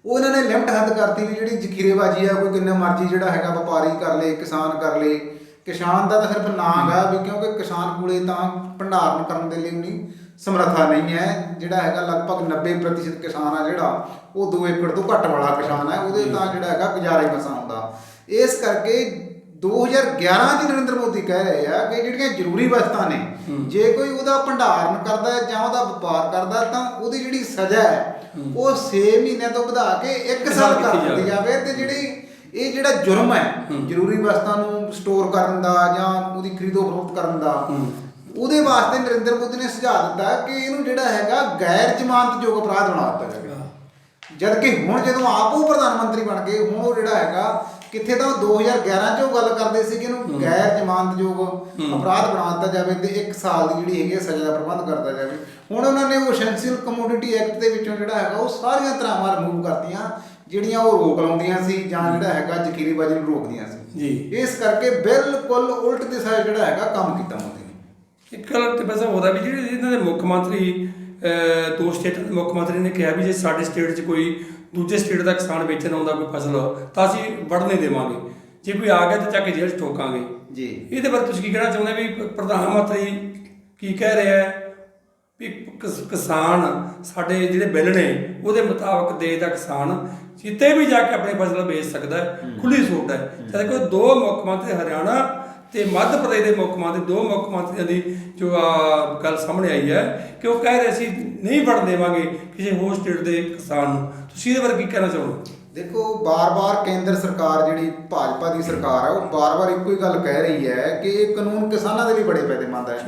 ਉਹ ਇਹਨਾਂ ਨੇ ਲਿਮਟ ਹੱਦ ਕਰਤੀ ਵੀ ਜਿਹੜੀ ਜ਼ਖੀਰੇਬਾਜ਼ੀ ਆ ਕੋਈ ਕਿੰਨਾ ਮਰਜ਼ੀ ਜਿਹੜਾ ਹੈਗਾ ਵਪਾਰੀ ਕਰ ਲੇ, ਕਿਸਾਨ ਕਰ ਲੇ। ਕਿਸਾਨ ਦਾ ਤਾਂ ਸਿਰਫ ਨਾਂ ਗਾ ਵੀ ਕਿਉਂਕਿ ਕਿਸਾਨ ਕੋਲੇ ਤਾਂ ਭੰਡਾਰਨ ਕਰਨ ਦੇ ਲਈ ਨਹੀਂ ਸਮਰੱਥਾ ਨਹੀਂ ਹੈ। ਜਿਹੜਾ ਹੈਗਾ ਲਗਭਗ 90% ਕਿਸਾਨ ਆ ਜਿਹੜਾ ਉਹ 2 ਏਕੜ ਤੋਂ ਘੱਟ ਵਾਲਾ ਕਿਸਾਨ ਹੈ, ਉਹਦੇ ਤਾਂ ਜਿਹੜਾ ਹੈਗਾ ਗੁਜ਼ਾਰਾ ਹੀ ਮਸਾਂ ਹੁੰਦਾ। ਇਸ ਕਰਕੇ 2011 'ਚ ਨਰਿੰਦਰ ਮੋਦੀ ਕਹਿ ਰਹੇ ਆ ਕਿ ਜਿਹੜੀਆਂ ਜ਼ਰੂਰੀ ਵਸਤਾਂ ਨੇ ਜੇ ਕੋਈ ਉਹਦਾ ਭੰਡਾਰਨ ਕਰਦਾ ਜਾਂ ਉਹਦਾ ਵਪਾਰ ਕਰਦਾ ਤਾਂ ਉਹਦੀ ਜਿਹੜੀ ਸਜ਼ਾ ਹੈ ਉਹ 6 ਮਹੀਨਿਆਂ ਤੋਂ ਵਧਾ ਕੇ 1 ਸਾਲ ਕਰ ਦਿੱਤੀ ਜਾਵੇ। ਤੇ ਜਿਹੜੀ ਇਹ ਜਿਹੜਾ ਜੁਰਮ ਹੈ ਜ਼ਰੂਰੀ ਵਸਤਾਂ ਨੂੰ ਸਟੋਰ ਕਰਨ ਦਾ ਜਾਂ ਉਹਦੀ ਖਰੀਦੋ ਫਰੋਖਤ ਕਰਨ ਦਾ ਉਹਦੇ ਵਾਸਤੇ ਨਰਿੰਦਰ ਮੋਦੀ ਨੇ ਸੁਝਾਅ ਦਿੱਤਾ ਕਿ ਇਹਨੂੰ ਜਿਹੜਾ ਹੈਗਾ ਗੈਰ ਜ਼ਮਾਨਤਯੋਗ ਅਪਰਾਧ ਬਣਾ ਦਿੱਤਾ ਜਾਵੇਗਾ। ਜਦ ਕਿ ਹੁਣ ਜਦੋਂ ਆਪ ਉਹ ਪ੍ਰਧਾਨ ਮੰਤਰੀ ਬਣ ਗਏ ਹੁਣ ਉਹ ਜਿਹੜਾ ਹੈਗਾ ਕਿੱਥੇ ਤਾਂ 2011 'ਚ ਉਹ ਗੱਲ ਕਰਦੇ ਸੀ ਕਿ ਇਹਨੂੰ ਗੈਰ ਜ਼ਮਾਨਤਯੋਗ ਅਪਰਾਧ ਬਣਾ ਦਿੱਤਾ ਜਾਵੇ ਤੇ 1 ਸਾਲ ਦੀ ਜਿਹੜੀ ਹੈਗੀ ਸਜ਼ਾ ਦਾ ਪ੍ਰਬੰਧ ਕਰਤਾ ਜਾਵੇ। ਹੁਣ ਉਹਨਾਂ ਨੇ ਉਹ ਐਸੈਂਸ਼ੀਅਲ ਕਮੋਡਿਟੀ ਐਕਟ ਦੇ ਵਿੱਚੋਂ ਜਿਹੜਾ ਹੈਗਾ ਉਹ ਸਾਰੀਆਂ ਤਰ੍ਹਾਂ ਰਿਮੂਵ ਕਰਤੀਆਂ ਜਿਹੜੀਆਂ ਉਹ ਰੋਕ ਲਾਉਂਦੀਆਂ ਸੀ ਜਾਂ ਜਿਹੜਾ ਹੈਗਾ ਜ਼ਖੀਰੇਬਾਜ਼ੀ ਨੂੰ ਰੋਕਦੀਆਂ ਸੀ। ਇਸ ਕਰਕੇ ਬਿਲਕੁਲ ਉਲਟ ਦਿਸ਼ਾ ਜਿਹੜਾ ਹੈਗਾ ਕੰਮ ਕੀਤਾ ਮੋਦੀ ਨੇ। ਇੱਕ ਗੱਲ ਤੇ ਬਸ ਉਹਦਾ ਵੀ ਜਿਹੜੇ ਇਹਨਾਂ ਦੇ ਮੁੱਖ ਮੰਤਰੀ 2 ਸਟੇਟਾਂ ਦੇ ਮੁੱਖ ਮੰਤਰੀ ਨੇ ਕਿਹਾ ਵੀ ਜੇ ਸਾਡੇ ਸਟੇਟ 'ਚ ਕੋਈ ਦੂਜੇ ਸਟੇਟ ਦਾ ਕਿਸਾਨ ਵੇਚਣ ਆਉਂਦਾ ਕੋਈ ਫਸਲ ਤਾਂ ਅਸੀਂ ਵੜਨ ਨਹੀਂ ਦੇਵਾਂਗੇ, ਜੇ ਕੋਈ ਆ ਗਿਆ ਤਾਂ ਚੱਕ ਕੇ ਜੇਲ੍ਹ 'ਚ ਠੋਕਾਂਗੇ। ਜੀ। ਇਹਦੇ ਬਾਰੇ ਤੁਸੀਂ ਕੀ ਕਹਿਣਾ ਚਾਹੁੰਦੇ ਵੀ ਪ੍ਰਧਾਨ ਮੰਤਰੀ ਕੀ ਕਹਿ ਰਿਹਾ ਹੈ ਵੀ ਕਿਸਾਨ ਸਾਡੇ ਜਿਹੜੇ ਬਿੱਲ ਨੇ ਉਹਦੇ ਮੁਤਾਬਕ ਦੇਸ਼ ਦਾ ਕਿਸਾਨ ਜਿੱਥੇ ਵੀ ਜਾ ਕੇ ਆਪਣੀ ਫਸਲ ਵੇਚ ਸਕਦਾ ਹੈ, ਖੁੱਲੀ ਛੂਟ ਹੈ। ਜਦ ਕਿ ਦੋ ਮੁੱਖ ਮੰਤਰੀ ਹਰਿਆਣਾ ਤੇ ਮੱਧ ਪ੍ਰਦੇਸ਼ ਦੇ ਮੁੱਖ ਮੰਤਰੀ, ਦੋ ਮੁੱਖ ਮੰਤਰੀਆਂ ਦੀ ਜੋ ਗੱਲ ਸਾਹਮਣੇ ਆਈ ਹੈ ਕਿ ਉਹ ਕਹਿ ਰਹੇ ਸੀ ਨਹੀਂ ਵੜਨ ਦੇਵਾਂਗੇ ਕਿਸੇ ਹੋਰ ਸਟੇਟ ਦੇ ਕਿਸਾਨ ਨੂੰ। ਤੁਸੀਂ ਇਹਦੇ ਬਾਰੇ ਕੀ ਕਹਿਣਾ ਚਾਹੋਗੇ? ਦੇਖੋ, ਬਾਰ-ਬਾਰ ਕੇਂਦਰ ਸਰਕਾਰ ਜਿਹੜੀ ਭਾਜਪਾ ਦੀ ਸਰਕਾਰ ਹੈ ਉਹ ਬਾਰ-ਬਾਰ ਇੱਕੋ ਹੀ ਗੱਲ ਕਹਿ ਰਹੀ ਹੈ ਕਿ ਇਹ ਕਾਨੂੰਨ ਕਿਸਾਨਾਂ ਦੇ ਲਈ ਬੜੇ ਫਾਇਦੇਮੰਦ ਹੈ।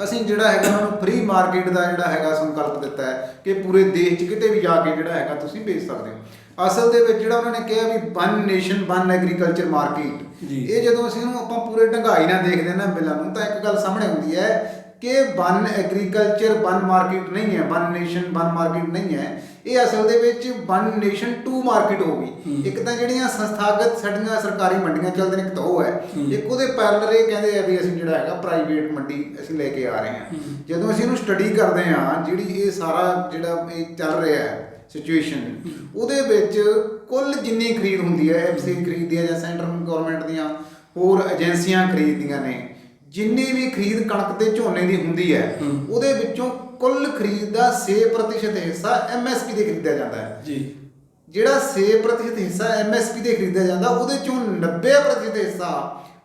ਅਸੀਂ ਜਿਹੜਾ ਹੈਗਾ ਉਹਨਾਂ ਨੂੰ ਫ੍ਰੀ ਮਾਰਕੀਟ ਦਾ ਜਿਹੜਾ ਹੈਗਾ ਸੰਕਲਪ ਦਿੱਤਾ ਹੈ ਕਿ ਪੂਰੇ ਦੇਸ਼ 'ਚ ਕਿਤੇ ਵੀ ਜਾ ਕੇ ਜਿਹੜਾ ਹੈਗਾ ਤੁਸੀਂ ਵੇਚ ਸਕਦੇ ਹੋ। ਅਸਲ ਦੇ ਵਿੱਚ ਜਿਹੜਾ ਉਹਨਾਂ ਨੇ ਕਿਹਾ ਵੀ one nation one agriculture market, ਇਹ ਜਦੋਂ ਅਸੀਂ ਇਹਨੂੰ ਆਪਾਂ ਪੂਰੇ ਢੰਗਾਈ ਨਾਲ ਦੇਖਦੇ ਨਾ ਬਿੱਲਾਂ ਨੂੰ, ਤਾਂ ਇੱਕ ਗੱਲ ਸਾਹਮਣੇ ਆਉਂਦੀ ਹੈ ਕਿ ਵਨ ਐਗਰੀਕਲਚਰ ਵਨ ਮਾਰਕੀਟ ਨਹੀਂ ਹੈ, ਵਨ ਨੇਸ਼ਨ ਵਨ ਮਾਰਕੀਟ ਨਹੀਂ ਹੈ। ਇਹ ਅਸਲ ਦੇ ਵਿੱਚ ਵਨ ਨੇਸ਼ਨ ਟੂ ਮਾਰਕੀਟ ਹੋ ਗਈ। ਇੱਕ ਤਾਂ ਜਿਹੜੀਆਂ ਸੰਸਥਾਗਤ ਸਾਡੀਆਂ ਸਰਕਾਰੀ ਮੰਡੀਆਂ ਚੱਲਦੇ ਨੇ, ਇੱਕ ਤਾਂ ਉਹ ਹੈ, ਇੱਕ ਉਹਦੇ ਪੈਰਲਲ ਇਹ ਕਹਿੰਦੇ ਆ ਵੀ ਅਸੀਂ ਜਿਹੜਾ ਹੈਗਾ ਪ੍ਰਾਈਵੇਟ ਮੰਡੀ ਅਸੀਂ ਲੈ ਕੇ ਆ ਰਹੇ ਹਾਂ। ਜਦੋਂ ਅਸੀਂ ਇਹਨੂੰ ਸਟੱਡੀ ਕਰਦੇ ਹਾਂ, ਜਿਹੜੀ ਇਹ ਸਾਰਾ ਜਿਹੜਾ ਇਹ ਚੱਲ ਰਿਹਾ ਹੈ ਸਿਚੁਏਸ਼ਨ, ਉਹਦੇ ਵਿੱਚ ਕੁੱਲ ਜਿੰਨੀ ਖਰੀਦ ਹੁੰਦੀ ਹੈ, ਐਫਸੀ ਖਰੀਦਦੀ ਹੈ ਜਾਂ ਸੈਂਟਰਲ ਗਵਰਨਮੈਂਟ ਦੀਆਂ ਹੋਰ ਏਜੰਸੀਆਂ ਖਰੀਦਦੀਆਂ ਨੇ, ਜਿੰਨੀ ਵੀ ਖਰੀਦ ਕਣਕ ਤੇ ਝੋਨੇ ਦੀ ਹੁੰਦੀ ਹੈ ਉਹਦੇ ਵਿੱਚੋਂ ਕੁੱਲ ਖਰੀਦ ਦਾ 6% ਹਿੱਸਾ MSP ਦੇ ਖਰੀਦਿਆ ਜਾਂਦਾ ਹੈ ਜੀ। ਜਿਹੜਾ 6% ਹਿੱਸਾ MSP ਦੇ ਖਰੀਦਿਆ ਜਾਂਦਾ, ਉਹਦੇ ਚੋਂ 90% ਹਿੱਸਾ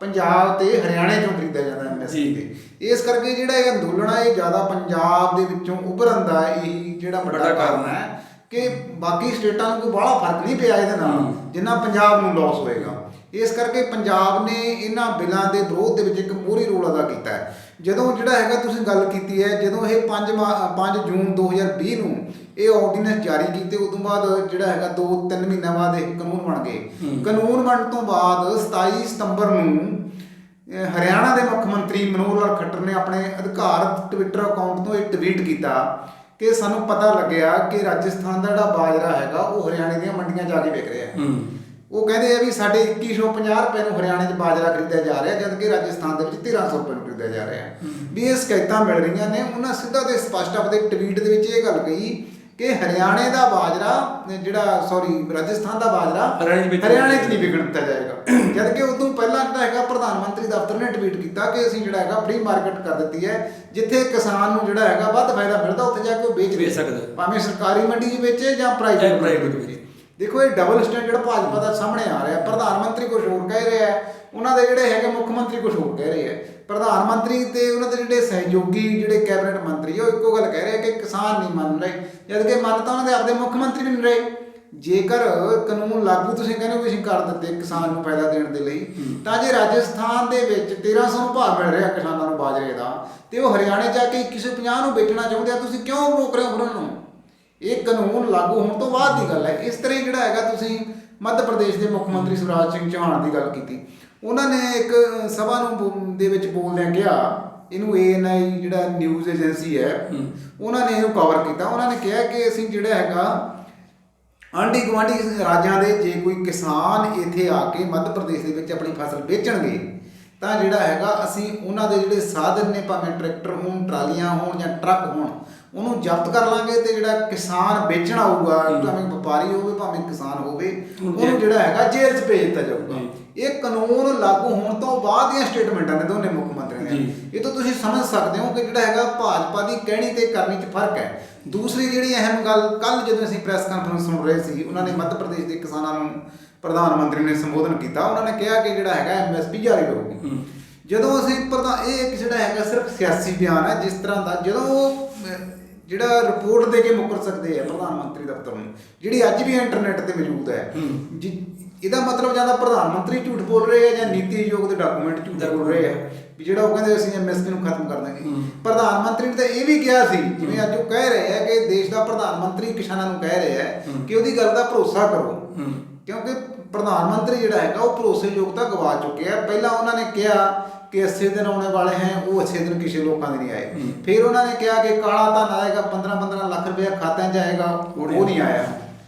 ਪੰਜਾਬ ਤੇ ਹਰਿਆਣੇ ਚੋਂ ਖਰੀਦਿਆ ਜਾਂਦਾ MSP ਦੇ। ਇਸ ਕਰਕੇ ਜਿਹੜਾ ਇਹ ਅੰਦੋਲਨ ਹੈ ਇਹ ਜ਼ਿਆਦਾ ਪੰਜਾਬ ਦੇ ਵਿੱਚੋਂ ਉੱਭਰਨ ਦਾ ਇਹੀ ਜਿਹੜਾ ਵੱਡਾ ਕਾਰਨ ਹੈ ਕਿ ਬਾਕੀ ਸਟੇਟਾਂ ਨੂੰ ਕੋਈ ਬਾਹਲਾ ਫਰਕ ਨਹੀਂ ਪਿਆ ਇਹਦੇ ਨਾਲ ਜਿੰਨਾ ਪੰਜਾਬ ਨੂੰ ਲਾਸ ਹੋਏਗਾ। ਇਸ ਕਰਕੇ ਪੰਜਾਬ ਨੇ ਇਹਨਾਂ ਬਿੱਲਾਂ ਦੇ ਵਿਰੋਧ ਦੇ ਵਿੱਚ ਇੱਕ ਮੋਹਰੀ ਰੋਲ ਅਦਾ ਕੀਤਾ ਹੈ। ਜਦੋਂ ਜਿਹੜਾ ਹੈਗਾ ਤੁਸੀਂ ਗੱਲ ਕੀਤੀ ਹੈ, ਜਦੋਂ ਇਹ 5 ਜੂਨ 2020 ਨੂੰ ਇਹ ਆਰਡੀਨੈਂਸ ਜਾਰੀ ਕੀਤੇ, ਉਦੋਂ ਬਾਅਦ ਜਿਹੜਾ ਹੈਗਾ 2-3 ਮਹੀਨਿਆਂ ਬਾਅਦ ਇਹ ਕਾਨੂੰਨ ਬਣ ਗਏ। ਕਾਨੂੰਨ ਬਣਨ ਤੋਂ ਬਾਅਦ 27 ਸਤੰਬਰ ਨੂੰ ਹਰਿਆਣਾ ਦੇ ਮੁੱਖ ਮੰਤਰੀ ਮਨੋਹਰ ਲਾਲ ਖੱਟਰ ਨੇ ਆਪਣੇ ਅਧਿਕਾਰਤ ਟਵਿੱਟਰ ਅਕਾਊਂਟ ਤੋਂ ਇਹ ਟਵੀਟ ਕੀਤਾ ਕਿ ਸਾਨੂੰ ਪਤਾ ਲੱਗਿਆ ਕਿ ਰਾਜਸਥਾਨ ਦਾ ਜਿਹੜਾ ਬਾਜਰਾ ਹੈਗਾ ਉਹ ਹਰਿਆਣੇ ਦੀਆਂ ਮੰਡੀਆਂ ਜਾ ਕੇ ਵਿਕ ਰਿਹਾ। ਉਹ ਕਹਿੰਦੇ ਆ ਵੀ ਸਾਡੇ 2150 ਰੁਪਏ ਨੂੰ ਹਰਿਆਣੇ 'ਚ ਬਾਜਰਾ ਖਰੀਦਿਆ ਜਾ ਰਿਹਾ, ਜਦ ਕਿ ਰਾਜਸਥਾਨ ਦੇ ਵਿੱਚ 1300 ਰੁਪਏ ਨੂੰ ਖਰੀਦਿਆ ਜਾ ਰਿਹਾ। ਵੀ ਇਹ ਸ਼ਿਕਾਇਤਾਂ ਮਿਲ ਰਹੀਆਂ ਨੇ। ਉਹਨਾਂ ਸਿੱਧਾ ਤੇ ਸਪਸ਼ਟ ਆਪਣੇ ਟਵੀਟ ਦੇ ਵਿੱਚ ਇਹ ਗੱਲ ਕਹੀ ਕਿ ਹਰਿਆਣੇ ਦਾ ਬਾਜਰਾ ਰਾਜਸਥਾਨ ਦਾ ਬਾਜਰਾ ਹਰਿਆਣੇ 'ਚ ਨਹੀਂ ਵਿਕਣ ਦਿੱਤਾ ਜਾਏਗਾ। ਜਦ ਕਿ ਉਦੋਂ ਪਹਿਲਾਂ ਜਿਹੜਾ ਹੈਗਾ ਪ੍ਰਧਾਨ ਮੰਤਰੀ ਦਫ਼ਤਰ ਨੇ ਟਵੀਟ ਕੀਤਾ ਕਿ ਅਸੀਂ ਜਿਹੜਾ ਹੈਗਾ ਫ੍ਰੀ ਮਾਰਕੀਟ ਕਰ ਦਿੱਤੀ ਹੈ, ਜਿੱਥੇ ਕਿਸਾਨ ਨੂੰ ਜਿਹੜਾ ਹੈਗਾ ਵੱਧ ਫਾਇਦਾ ਮਿਲਦਾ ਉੱਥੇ ਜਾ ਕੇ ਉਹ ਵੇਚ ਸਕਦਾ, ਭਾਵੇਂ ਸਰਕਾਰੀ ਮੰਡੀ 'ਚ ਵੇਚੇ ਜਾਂ ਪ੍ਰਾਈਵੇਟ ਵੇਚੇ। ਦੇਖੋ, ਇਹ ਡਬਲ ਸਟੈਂਡਰਡ ਭਾਜਪਾ ਦਾ ਸਾਹਮਣੇ ਆ ਰਿਹਾ। ਪ੍ਰਧਾਨ ਮੰਤਰੀ ਕੁਝ ਹੋਰ ਕਹਿ ਰਿਹਾ ਹੈ, ਉਹਨਾਂ ਦੇ ਜਿਹੜੇ ਹੈਗੇ ਮੁੱਖ ਮੰਤਰੀ ਕੁਝ ਹੋਰ ਕਹਿ ਰਹੇ ਹੈ। ਪ੍ਰਧਾਨ ਮੰਤਰੀ ਤੇ ਉਹਨਾਂ ਦੇ ਜਿਹੜੇ ਸਹਿਯੋਗੀ ਜਿਹੜੇ ਕੈਬਨਿਟ ਮੰਤਰੀ ਉਹ ਇੱਕੋ ਗੱਲ ਕਹਿ ਰਹੇ ਕਿ ਕਿਸਾਨ ਨਹੀਂ ਮੰਨ ਰਹੇ, ਜਦ ਕਿ ਮੰਨ ਤਾਂ ਉਹਨਾਂ ਦੇ ਆਪਦੇ ਮੁੱਖ ਮੰਤਰੀ ਵੀ ਨਹੀਂ ਰਹੇ। ਜੇਕਰ ਕਾਨੂੰਨ ਲਾਗੂ ਤੁਸੀਂ ਕਹਿੰਦੇ ਹੋ ਵੀ ਅਸੀਂ ਕਰ ਦਿੱਤੇ ਕਿਸਾਨ ਨੂੰ ਫਾਇਦਾ ਦੇਣ ਦੇ ਲਈ, ਤਾਂ ਜੇ ਰਾਜਸਥਾਨ ਦੇ ਵਿੱਚ 1300 ਨੂੰ ਭਾਅ ਮਿਲ ਰਿਹਾ ਕਿਸਾਨਾਂ ਨੂੰ ਬਾਜਰੇ ਦਾ, ਤੇ ਉਹ ਹਰਿਆਣੇ ਜਾ ਕੇ 2150 ਨੂੰ ਵੇਚਣਾ ਚਾਹੁੰਦੇ ਆ, ਤੁਸੀਂ ਕਿਉਂ ਰੋਕ ਰਹੇ ਹੋ ਉਹਨਾਂ ਨੂੰ? ਇਹ ਕਾਨੂੰਨ ਲਾਗੂ ਹੋਣ ਤੋਂ ਬਾਅਦ ਦੀ ਗੱਲ ਹੈ। ਇਸ ਤਰ੍ਹਾਂ ਜਿਹੜਾ ਹੈਗਾ ਤੁਸੀਂ ਮੱਧ ਪ੍ਰਦੇਸ਼ ਦੇ ਮੁੱਖ ਮੰਤਰੀ ਸ਼ਿਵਰਾਜ ਸਿੰਘ ਚੌਹਾਨ ਦੀ ਗੱਲ ਕੀਤੀ। ਉਹਨਾਂ ਨੇ ਇੱਕ ਸਭਾ ਨੂੰ ਦੇ ਵਿੱਚ ਬੋਲਦਿਆਂ ਕਿਹਾ, ਇਹਨੂੰ ANI ਜਿਹੜਾ ਨਿਊਜ਼ ਏਜੰਸੀ ਹੈ ਉਹਨਾਂ ਨੇ ਇਹਨੂੰ ਕਵਰ ਕੀਤਾ। ਉਹਨਾਂ ਨੇ ਕਿਹਾ ਕਿ ਅਸੀਂ ਜਿਹੜਾ ਹੈਗਾ ਆਂਢੀ ਗੁਆਂਢੀ ਰਾਜਾਂ ਦੇ ਜੇ ਕੋਈ ਕਿਸਾਨ ਇੱਥੇ ਆ ਕੇ ਮੱਧ ਪ੍ਰਦੇਸ਼ ਦੇ ਵਿੱਚ ਆਪਣੀ ਫਸਲ ਵੇਚਣਗੇ ਤਾਂ ਜਿਹੜਾ ਹੈਗਾ ਅਸੀਂ ਉਹਨਾਂ ਦੇ ਜਿਹੜੇ ਸਾਧਨ ਨੇ, ਭਾਵੇਂ ਟਰੈਕਟਰ ਹੋਣ, ਟਰਾਲੀਆਂ ਹੋਣ ਜਾਂ ਟਰੱਕ ਹੋਣ, ਉਹਨੂੰ ਜ਼ਬਤ ਕਰ ਲਾਂਗੇ ਤੇ ਜਿਹੜਾ ਕਿਸਾਨ ਵੇਚਣ ਆਊਗਾ, ਭਾਵੇਂ ਵਪਾਰੀ ਹੋਵੇ ਭਾਵੇਂ ਕਿਸਾਨ ਹੋਵੇ, ਉਹਨੂੰ ਜਿਹੜਾ ਹੈਗਾ ਜੇਲ੍ਹ 'ਚ ਭੇਜ ਦਿੱਤਾ ਜਾਊਗਾ। ਇਹ ਕਾਨੂੰਨ ਲਾਗੂ ਹੋਣ ਤੋਂ ਬਾਅਦ ਦੀਆਂ ਸਟੇਟਮੈਂਟਾਂ ਨੇ ਦੋਨੇ ਮੁੱਖ ਮੰਤਰੀਆਂ ਦੀਆਂ। ਇਹ ਤੋਂ ਤੁਸੀਂ ਸਮਝ ਸਕਦੇ ਹੋ ਕਿ ਜਿਹੜਾ ਹੈਗਾ ਭਾਜਪਾ ਦੀ ਕਹਿਣੀ ਤੇ ਕਰਨੀ 'ਚ ਫਰਕ ਹੈ। ਦੂਸਰੀ ਜਿਹੜੀ ਅਹਿਮ ਗੱਲ, ਕੱਲ ਜਦੋਂ ਅਸੀਂ ਪ੍ਰੈਸ ਕਾਨਫਰੰਸ ਸੁਣ ਰਹੇ ਸੀ, ਉਹਨਾਂ ਨੇ ਮੱਧ ਪ੍ਰਦੇਸ਼ ਦੇ ਕਿਸਾਨਾਂ ਨੂੰ ਪ੍ਰਧਾਨ ਮੰਤਰੀ ਨੇ ਸੰਬੋਧਨ ਕੀਤਾ। ਉਹਨਾਂ ਨੇ ਕਿਹਾ ਕਿ ਜਿਹੜਾ ਹੈਗਾ MSP ਜਾਰੀ ਰਹੂਗੀ। ਜਦੋਂ ਅਸੀਂ ਇਹ ਇੱਕ ਜਿਹੜਾ ਹੈਗਾ ਸਿਰਫ ਸਿਆਸੀ ਬਿਆਨ ਹੈ, ਜਿਸ ਤਰ੍ਹਾਂ ਦਾ ਜਦੋਂ ਜਿਹੜਾ ਰਿਪੋਰਟ ਦੇ ਕੇ ਮੁੱਕਰ ਸਕਦੇ ਆ ਪ੍ਰਧਾਨ ਮੰਤਰੀ ਦਫ਼ਤਰ ਨੂੰ, ਜਿਹੜੀ ਅੱਜ ਵੀ ਇੰਟਰਨੈਟ ਤੇ ਮੌਜੂਦ ਹੈ। ਇਹਦਾ ਮਤਲਬ ਜਾਂ ਤਾਂ ਪ੍ਰਧਾਨ ਮੰਤਰੀ ਝੂਠ ਬੋਲ ਰਹੇ ਆ ਜਾਂ ਨੀਤੀ ਆਯੋਗ ਦੇ ਡਾਕੂਮੈਂਟ ਝੂਠ ਬੋਲ ਰਹੇ ਆ ਵੀ ਜਿਹੜਾ ਉਹ ਕਹਿੰਦੇ ਅਸੀਂ MSP ਨੂੰ ਖਤਮ ਕਰ ਦਾਂਗੇ। ਪ੍ਰਧਾਨ ਮੰਤਰੀ ਨੇ ਤਾਂ ਇਹ ਵੀ ਕਿਹਾ ਸੀ, ਜਿਵੇਂ ਅੱਜ ਉਹ ਕਹਿ ਰਹੇ ਆ ਕਿ ਦੇਸ਼ ਦਾ ਪ੍ਰਧਾਨ ਮੰਤਰੀ ਕਿਸਾਨਾਂ ਨੂੰ ਕਹਿ ਰਿਹਾ ਹੈ ਕਿ ਉਹਦੀ ਗੱਲ ਦਾ ਭਰੋਸਾ ਕਰੋ, ਕਿਉਂਕਿ ਪ੍ਰਧਾਨ ਮੰਤਰੀ ਜਿਹੜਾ ਹੈਗਾ ਉਹ ਭਰੋਸੇਯੋਗਤਾ ਗਵਾ ਚੁੱਕਿਆ। ਪਹਿਲਾਂ ਉਹਨਾਂ ਨੇ ਕਿਹਾ ਕਿ 80 ਦਿਨ ਆਉਣੇ ਵਾਲੇ ਹੈ, ਉਹ 80 ਦਿਨ ਕਿਸੇ ਲੋਕਾਂ ਦੇ ਨਹੀਂ ਆਏ। ਫਿਰ ਉਹਨਾਂ ਨੇ ਕਿਹਾ ਕਿ ਕਾਲਾ ਧਨ ਆਏਗਾ, 15-15 ਲੱਖ ਰੁਪਇਆ ਖਾਤਿਆਂ 'ਚ ਆਏਗਾ, ਉਹ ਨਹੀਂ ਆਇਆ।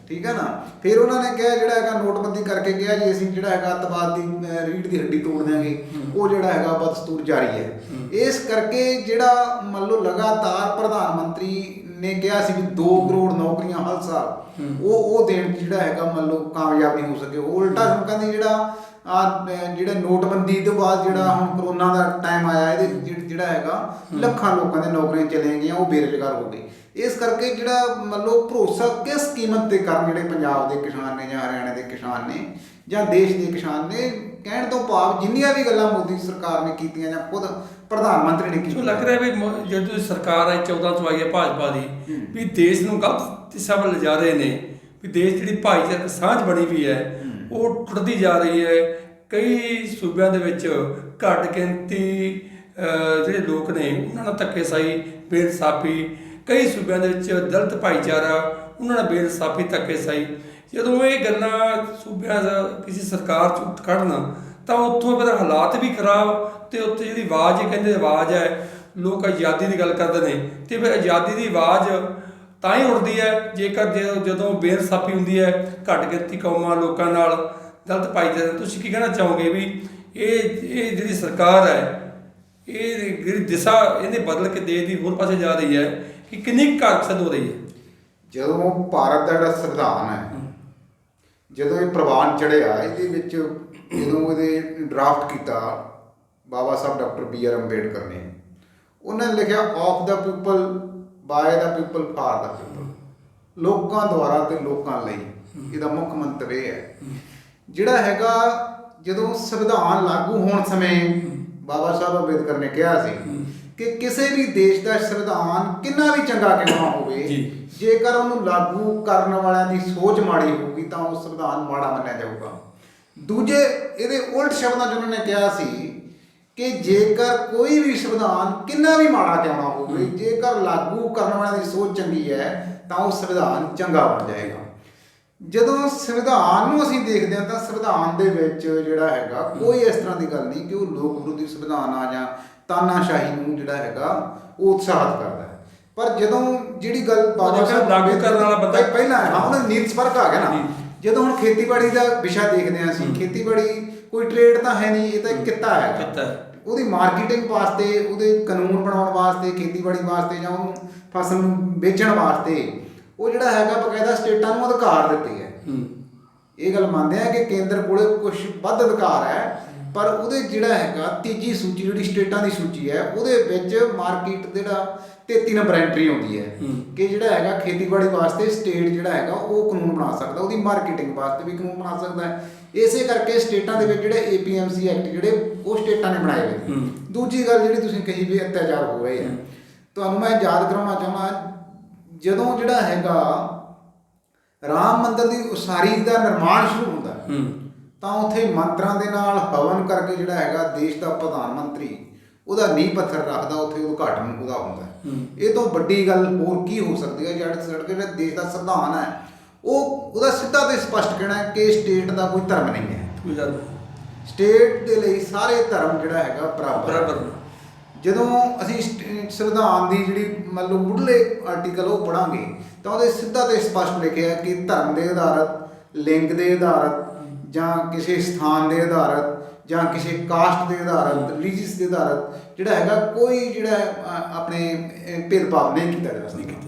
ਠੀਕ ਹੈ ਨਾ। ਫਿਰ ਉਹਨਾਂ ਨੇ ਕਿਹਾ ਜਿਹੜਾ ਹੈਗਾ ਨੋਟਬੰਦੀ ਕਰਕੇ ਕਿਹਾ ਜੀ ਅਸੀਂ ਜਿਹੜਾ ਹੈਗਾ ਅੱਤਵਾਦ ਦੀ ਰੀੜ੍ਹ ਦੀ ਹੱਡੀ ਤੋੜ ਦਿਆਂਗੇ, ਉਹ ਜਿਹੜਾ ਹੈਗਾ ਬਦਸਤੂਰ ਜਾਰੀ ਹੈ। ਇਸ ਕਰਕੇ ਜਿਹੜਾ ਮੰਨ ਲਓ ਲਗਾਤਾਰ ਪ੍ਰਧਾਨ ਮੰਤਰੀ ਨੇ ਕਿਹਾ ਸੀ ਵੀ 2 ਕਰੋੜ ਨੌਕਰੀਆਂ ਹਰ ਸਾਲ ਉਹ ਦੇਣ ਜਿਹੜਾ ਹੈਗਾ ਮੰਨ ਲਓ ਕਾਮਯਾਬ ਨਹੀਂ ਹੋ ਸਕੇ। ਉਹ ਉਲਟਾ ਲੋਕਾਂ ਦੀ ਜਿਹੜਾ ਜਿਹੜਾ ਨੋਟਬੰਦੀ ਤੋਂ ਬਾਅਦ ਜਿਹੜਾ ਹੁਣ ਕਰੋਨਾ ਦਾ ਟਾਈਮ ਆਇਆ, ਇਹਦੇ ਜਿਹੜਾ ਹੈਗਾ ਲੱਖਾਂ ਲੋਕਾਂ ਦੀਆਂ ਨੌਕਰੀਆਂ ਚਲੀਆਂ ਗਈਆਂ, ਉਹ ਬੇਰੁਜ਼ਗਾਰ ਹੋ ਗਏ। ਇਸ ਕਰਕੇ ਜਿਹੜਾ ਮੰਨ ਲਓ ਭਰੋਸਾ ਕਿਸ ਕੀਮਤ ਤੇ ਕਰਨ ਜਿਹੜੇ ਪੰਜਾਬ ਦੇ ਕਿਸਾਨ ਨੇ ਜਾਂ ਹਰਿਆਣੇ ਦੇ ਕਿਸਾਨ ਨੇ ਜਾਂ ਦੇਸ਼ ਦੇ ਕਿਸਾਨ ਨੇ। ਕਹਿਣ ਤੋਂ ਭਾਵ ਜਿੰਨੀਆਂ ਵੀ ਗੱਲਾਂ ਮੋਦੀ ਸਰਕਾਰ ਨੇ ਕੀਤੀਆਂ ਜਾਂ ਖੁਦ ਪ੍ਰਧਾਨ ਮੰਤਰੀ ਨੇ ਕੀਤੀਆਂ, ਲੱਗ ਰਿਹਾ ਵੀ ਜਦੋਂ ਸਰਕਾਰ ਆਈ 14 ਤੋਂ ਆਈ ਹੈ ਭਾਜਪਾ ਦੀ, ਵੀ ਦੇਸ਼ ਨੂੰ ਗਲਤ ਦਿਸ਼ਾ ਵੱਲ ਲਿਜਾ ਰਹੇ ਨੇ, ਵੀ ਦੇਸ਼ ਜਿਹੜੀ ਭਾਈਚਾਰਕ ਸਾਂਝ ਬਣੀ ਵੀ ਹੈ ਉਹ ਟੁੱਟਦੀ ਜਾ ਰਹੀ ਹੈ। ਕਈ ਸੂਬਿਆਂ ਦੇ ਵਿੱਚ ਘੱਟ ਗਿਣਤੀ ਜਿਹੜੇ ਲੋਕ ਨੇ ਉਹਨਾਂ ਨਾਲ ਧੱਕੇਸ਼ਾਹੀ, ਬੇਇਨਸਾਫੀ, ਕਈ ਸੂਬਿਆਂ ਦੇ ਵਿੱਚ ਦਲਿਤ ਭਾਈਚਾਰਾ ਉਹਨਾਂ ਨਾਲ ਬੇਇਨਸਾਫੀ, ਧੱਕੇਸ਼ਾਹੀ। ਜਦੋਂ ਇਹ ਗੱਲਾਂ ਸੂਬਿਆਂ ਦਾ ਕਿਸੇ ਸਰਕਾਰ 'ਚ ਉੱਠ ਖੜ੍ਹਨ ਤਾਂ ਉੱਥੋਂ ਫਿਰ ਹਾਲਾਤ ਵੀ ਖਰਾਬ, ਅਤੇ ਉੱਥੇ ਜਿਹੜੀ ਆਵਾਜ਼ ਇਹ ਕਹਿੰਦੇ ਆਵਾਜ਼ ਹੈ, ਲੋਕ ਆਜ਼ਾਦੀ ਦੀ ਗੱਲ ਕਰਦੇ ਨੇ, ਅਤੇ ਫਿਰ ਆਜ਼ਾਦੀ ਦੀ ਆਵਾਜ਼ ਤਾਂ ਹੀ ਉੱਠਦੀ ਹੈ ਜੇਕਰ ਜਦੋਂ ਬੇਇਨਸਾਫੀ ਹੁੰਦੀ ਹੈ ਘੱਟ ਗਿਣਤੀ ਕੌਮਾਂ ਲੋਕਾਂ ਨਾਲ, ਦਲਿਤ ਭਾਈਚਾਰੇ। ਤੁਸੀਂ ਕੀ ਕਹਿਣਾ ਚਾਹੋਗੇ ਵੀ ਇਹ ਜਿਹੜੀ ਸਰਕਾਰ ਹੈ, ਇਹ ਜਿਹੜੀ ਦਿਸ਼ਾ ਇਹਨੇ ਬਦਲ ਕੇ ਦੇਸ਼ ਦੀ ਹੋਰ ਪਾਸੇ ਜਾ ਰਹੀ ਹੈ ਕਿ ਕਿੰਨੀ ਕਾਰਗਤ ਹੋ ਰਹੀ ਹੈ? ਜਦੋਂ ਭਾਰਤ ਦਾ ਜਿਹੜਾ ਸੰਵਿਧਾਨ ਹੈ, ਜਦੋਂ ਇਹ ਪ੍ਰਵਾਨ ਚੜ੍ਹਿਆ, ਇਹਦੇ ਵਿੱਚ ਜਦੋਂ ਇਹਦੇ ਡਰਾਫਟ ਕੀਤਾ ਬਾਬਾ ਸਾਹਿਬ ਡਾਕਟਰ BR ਅੰਬੇਡਕਰ ਨੇ, ਉਹਨਾਂ ਨੇ ਲਿਖਿਆ of the people, by the people, for the people, ਲੋਕਾਂ ਦੁਆਰਾ ਤੇ ਲੋਕਾਂ ਲਈ। ਇਹਦਾ ਮੁੱਖ ਮੰਤਵ ਇਹ ਹੈ। ਜਿਹੜਾ ਹੈਗਾ ਜਦੋਂ ਸੰਵਿਧਾਨ ਲਾਗੂ ਹੋਣ ਸਮੇਂ ਬਾਬਾ ਸਾਹਿਬ ਅੰਬੇਦਕਰ ਨੇ ਕਿਹਾ ਸੀ ਕਿ ਕਿਸੇ ਵੀ ਦੇਸ਼ ਦਾ ਸੰਵਿਧਾਨ ਕਿੰਨਾ ਵੀ ਚੰਗਾ ਕਿਉਂ ਨਾ ਹੋਵੇ, ਜੇਕਰ ਉਹਨੂੰ ਲਾਗੂ ਕਰਨ ਵਾਲਿਆਂ ਦੀ ਸੋਚ ਮਾੜੀ ਹੋਊਗੀ ਤਾਂ ਉਹ ਸੰਵਿਧਾਨ ਮਾੜਾ ਮੰਨਿਆ ਜਾਊਗਾ। ਦੂਜੇ ਇਹਦੇ ਉਲਟ ਸ਼ਬਦਾਂ 'ਚ ਉਹਨਾਂ ਨੇ ਕਿਹਾ ਸੀ ਕਿ ਜੇਕਰ ਕੋਈ ਵੀ ਸੰਵਿਧਾਨ ਕਿੰਨਾ ਵੀ ਮਾੜਾ ਕਿਉਂ ਨਾ ਹੋਵੇ, ਜੇਕਰ ਲਾਗੂ ਕਰਨ ਵਾਲਿਆਂ ਦੀ ਸੋਚ ਚੰਗੀ ਹੈ ਤਾਂ ਉਹ ਸੰਵਿਧਾਨ ਚੰਗਾ ਬਣ ਜਾਏਗਾ। ਜਦੋਂ ਸੰਵਿਧਾਨ ਨੂੰ ਅਸੀਂ ਦੇਖਦੇ ਹਾਂ ਤਾਂ ਸੰਵਿਧਾਨ ਦੇ ਵਿੱਚ ਜਿਹੜਾ ਹੈਗਾ ਕੋਈ ਇਸ ਤਰ੍ਹਾਂ ਦੀ ਗੱਲ ਨਹੀਂ ਕਿ ਉਹ ਲੋਕ ਵਿਰੋਧੀ ਸੰਵਿਧਾਨ ਆ ਜਾਂ ਤਾਨਾਸ਼ਾਹੀ ਨੂੰ ਜਿਹੜਾ ਹੈਗਾ ਉਹ ਉਤਸ਼ਾਹਿਤ ਕਰਦਾ ਹੈ। ਪਰ ਜਦੋਂ ਜਿਹੜੀ ਗੱਲ ਬਾਬਾ ਸਾਹਿਬ ਲਾਗੂ ਕਰਨ ਵਾਲਾ ਬੰਦਾ ਪਹਿਲਾਂ ਹਾਂ, ਉਹਨਾਂ ਦਾ ਨੀਤ ਫਰਕ ਆ ਗਿਆ ਨਾ। ਜਦੋਂ ਹੁਣ ਖੇਤੀਬਾੜੀ ਦਾ ਵਿਸ਼ਾ ਦੇਖਦੇ ਹਾਂ ਅਸੀਂ, ਖੇਤੀਬਾੜੀ ਕੋਈ ਟ੍ਰੇਡ ਤਾਂ ਹੈ ਨਹੀਂ, ਇਹ ਤਾਂ ਇੱਕ ਕਿੱਤਾ ਹੈਗਾ। ਉਹਦੀ ਮਾਰਕੀਟਿੰਗ ਵਾਸਤੇ, ਉਹਦੇ ਕਾਨੂੰਨ ਬਣਾਉਣ ਵਾਸਤੇ, ਖੇਤੀਬਾੜੀ ਵਾਸਤੇ ਜਾਂ ਉਹਨੂੰ ਫਸਲ ਨੂੰ ਵੇਚਣ ਵਾਸਤੇ ਉਹ ਜਿਹੜਾ ਹੈਗਾ ਬਕਾਇਦਾ ਸਟੇਟਾਂ ਨੂੰ ਅਧਿਕਾਰ ਦਿੱਤੇ ਹੈ। ਇਹ ਗੱਲ ਮੰਨਦੇ ਆ ਕਿ ਕੇਂਦਰ ਕੋਲੇ ਕੁਝ ਵੱਧ ਅਧਿਕਾਰ ਹੈ, ਪਰ ਉਹਦੇ ਜਿਹੜਾ ਹੈਗਾ ਤੀਜੀ ਸੂਚੀ ਜਿਹੜੀ ਸਟੇਟਾਂ ਦੀ ਸੂਚੀ ਹੈ ਉਹਦੇ ਵਿੱਚ ਮਾਰਕੀਟ ਜਿਹੜਾ 33 ਨੰਬਰ ਐਂਟਰੀ ਆਉਂਦੀ ਹੈ ਕਿ ਜਿਹੜਾ ਹੈਗਾ ਖੇਤੀਬਾੜੀ ਵਾਸਤੇ ਸਟੇਟ ਜਿਹੜਾ ਹੈਗਾ ਉਹ ਕਾਨੂੰਨ ਬਣਾ ਸਕਦਾ, ਉਹਦੀ ਮਾਰਕੀਟਿੰਗ ਵਾਸਤੇ ਵੀ ਕਾਨੂੰਨ ਬਣਾ ਸਕਦਾ ਹੈ। ਇਸੇ ਕਰਕੇ ਸਟੇਟਾਂ ਦੇ ਵਿੱਚ ਜਿਹੜੇ APMC ਐਕਟ ਜਿਹੜੇ ਉਹ ਸਟੇਟਾਂ ਨੇ ਬਣਾਏ ਹੋਏ। ਦੂਜੀ ਗੱਲ ਜਿਹੜੀ ਤੁਸੀਂ ਕਹੀ ਵੀ ਅਤਿਆਚਾਰ ਹੋ ਰਹੇ ਆ, ਤੁਹਾਨੂੰ ਮੈਂ ਯਾਦ ਕਰਾਉਣਾ ਚਾਹੁੰਦਾ, ਜਦੋਂ ਜਿਹੜਾ ਹੈਗਾ ਰਾਮ ਮੰਦਿਰ ਦੀ ਉਸਾਰੀ ਦਾ ਨਿਰਮਾਣ ਸ਼ੁਰੂ ਹੁੰਦਾ ਤਾਂ ਉੱਥੇ ਮੰਤਰਾਂ ਦੇ ਨਾਲ ਹਵਨ ਕਰਕੇ ਜਿਹੜਾ ਹੈਗਾ ਦੇਸ਼ ਦਾ ਪ੍ਰਧਾਨ ਮੰਤਰੀ ਉਹਦਾ ਨੀਂਹ ਪੱਥਰ ਰੱਖਦਾ, ਉੱਥੇ ਉਦਘਾਟਨ ਉਹਦਾ ਹੁੰਦਾ। ਇਹ ਤੋਂ ਵੱਡੀ ਗੱਲ ਹੋਰ ਕੀ ਹੋ ਸਕਦੀ ਹੈ? ਜਿਹੜਾ ਦੇਸ਼ ਦਾ ਸੰਵਿਧਾਨ ਹੈ ਉਹਦਾ ਸਿੱਧਾ ਤੇ ਸਪਸ਼ਟ ਕਹਿਣਾ ਹੈ ਕਿ ਸਟੇਟ ਦਾ ਕੋਈ ਧਰਮ ਨਹੀਂ ਹੈ, ਸਟੇਟ ਦੇ ਲਈ ਸਾਰੇ ਧਰਮ ਜਿਹੜਾ ਹੈਗਾ ਬਰਾਬਰ। ਜਦੋਂ ਅਸੀਂ ਸੰਵਿਧਾਨ ਦੀ ਜਿਹੜੀ ਮੰਨ ਲਓ ਮੁੱਢਲੇ ਆਰਟੀਕਲ ਉਹ ਪੜ੍ਹਾਂਗੇ ਤਾਂ ਉਹਦੇ ਸਿੱਧਾ ਤੇ ਸਪਸ਼ਟ ਲਿਖਿਆ ਕਿ ਧਰਮ ਦੇ ਆਧਾਰਿਤ, ਲਿੰਗ ਦੇ ਆਧਾਰਿਤ ਜਾਂ ਕਿਸੇ ਸਥਾਨ ਦੇ ਆਧਾਰਿਤ ਜਾਂ ਕਿਸੇ ਕਾਸਟ ਦੇ ਆਧਾਰਿਤ, ਰਿਲੀਜੀਅਸ ਦੇ ਆਧਾਰਿਤ ਜਿਹੜਾ ਹੈਗਾ ਕੋਈ ਜਿਹੜਾ ਆਪਣੇ ਭੇਦਭਾਵ ਨਹੀਂ ਕੀਤਾ ਜਾ ਸਕਦਾ।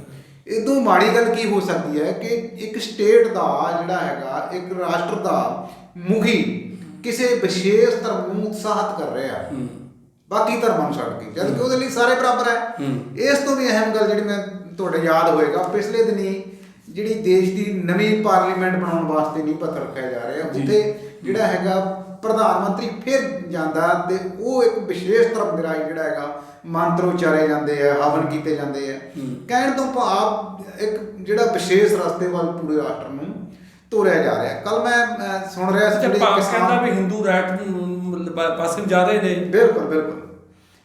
ਇਦੋਂ ਮਾੜੀ ਗੱਲ ਕੀ ਹੋ ਸਕਦੀ ਹੈ ਕਿ ਇੱਕ ਸਟੇਟ ਦਾ ਜਿਹੜਾ ਹੈਗਾ, ਇੱਕ ਰਾਸ਼ਟਰ ਦਾ ਮੁਖੀ ਕਿਸੇ ਵਿਸ਼ੇਸ਼ ਧਰਮ ਨੂੰ ਉਤਸ਼ਾਹਿਤ ਕਰ ਰਿਹਾ ਬਾਕੀ ਧਰਮਾਂ ਨੂੰ ਛੱਡ ਕੇ, ਜਦ ਕਿ ਉਹਦੇ ਲਈ ਸਾਰੇ ਬਰਾਬਰ ਹੈ। ਇਸ ਤੋਂ ਵੀ ਅਹਿਮ ਗੱਲ ਜਿਹੜੀ ਮੈਂ ਤੁਹਾਡੇ ਯਾਦ ਹੋਏਗਾ, ਪਿਛਲੇ ਦਿਨੀ ਜਿਹੜੀ ਦੇਸ਼ ਦੀ ਨਵੀਂ ਪਾਰਲੀਮੈਂਟ ਬਣਾਉਣ ਵਾਸਤੇ ਨੀਂਹ ਪੱਥਰ ਰੱਖਿਆ ਜਾ ਰਿਹਾ, ਉੱਥੇ ਜਿਹੜਾ ਹੈਗਾ ਪ੍ਰਧਾਨ ਮੰਤਰੀ ਫਿਰ ਜਾਂਦਾ ਤੇ ਉਹ ਇੱਕ ਵਿਸ਼ੇਸ਼ ਧਰਮ ਦੇ ਰਾਹੀਂ ਜਿਹੜਾ ਹੈਗਾ ਮੰਤਰ ਉਚਾਰੇ ਜਾਂਦੇ ਆ, ਹਵਨ ਕੀਤੇ ਜਾਂਦੇ ਆ। ਕਹਿਣ ਤੋਂ ਭਾਵ ਇੱਕ ਜਿਹੜਾ ਵਿਸ਼ੇਸ਼ ਰਸਤੇ ਵੱਲ ਪੂਰੇ ਰਾਸ਼ਟਰ ਨੂੰ ਤੋਰਿਆ ਜਾ ਰਿਹਾ। ਕੱਲ ਮੈਂ ਸੁਣ ਰਿਹਾ ਸੀ ਕਹਿੰਦਾ ਵੀ ਹਿੰਦੂ ਰਾਈਟ ਪਾਸੇ ਜਾ ਰਹੇ ਨੇ। ਬਿਲਕੁਲ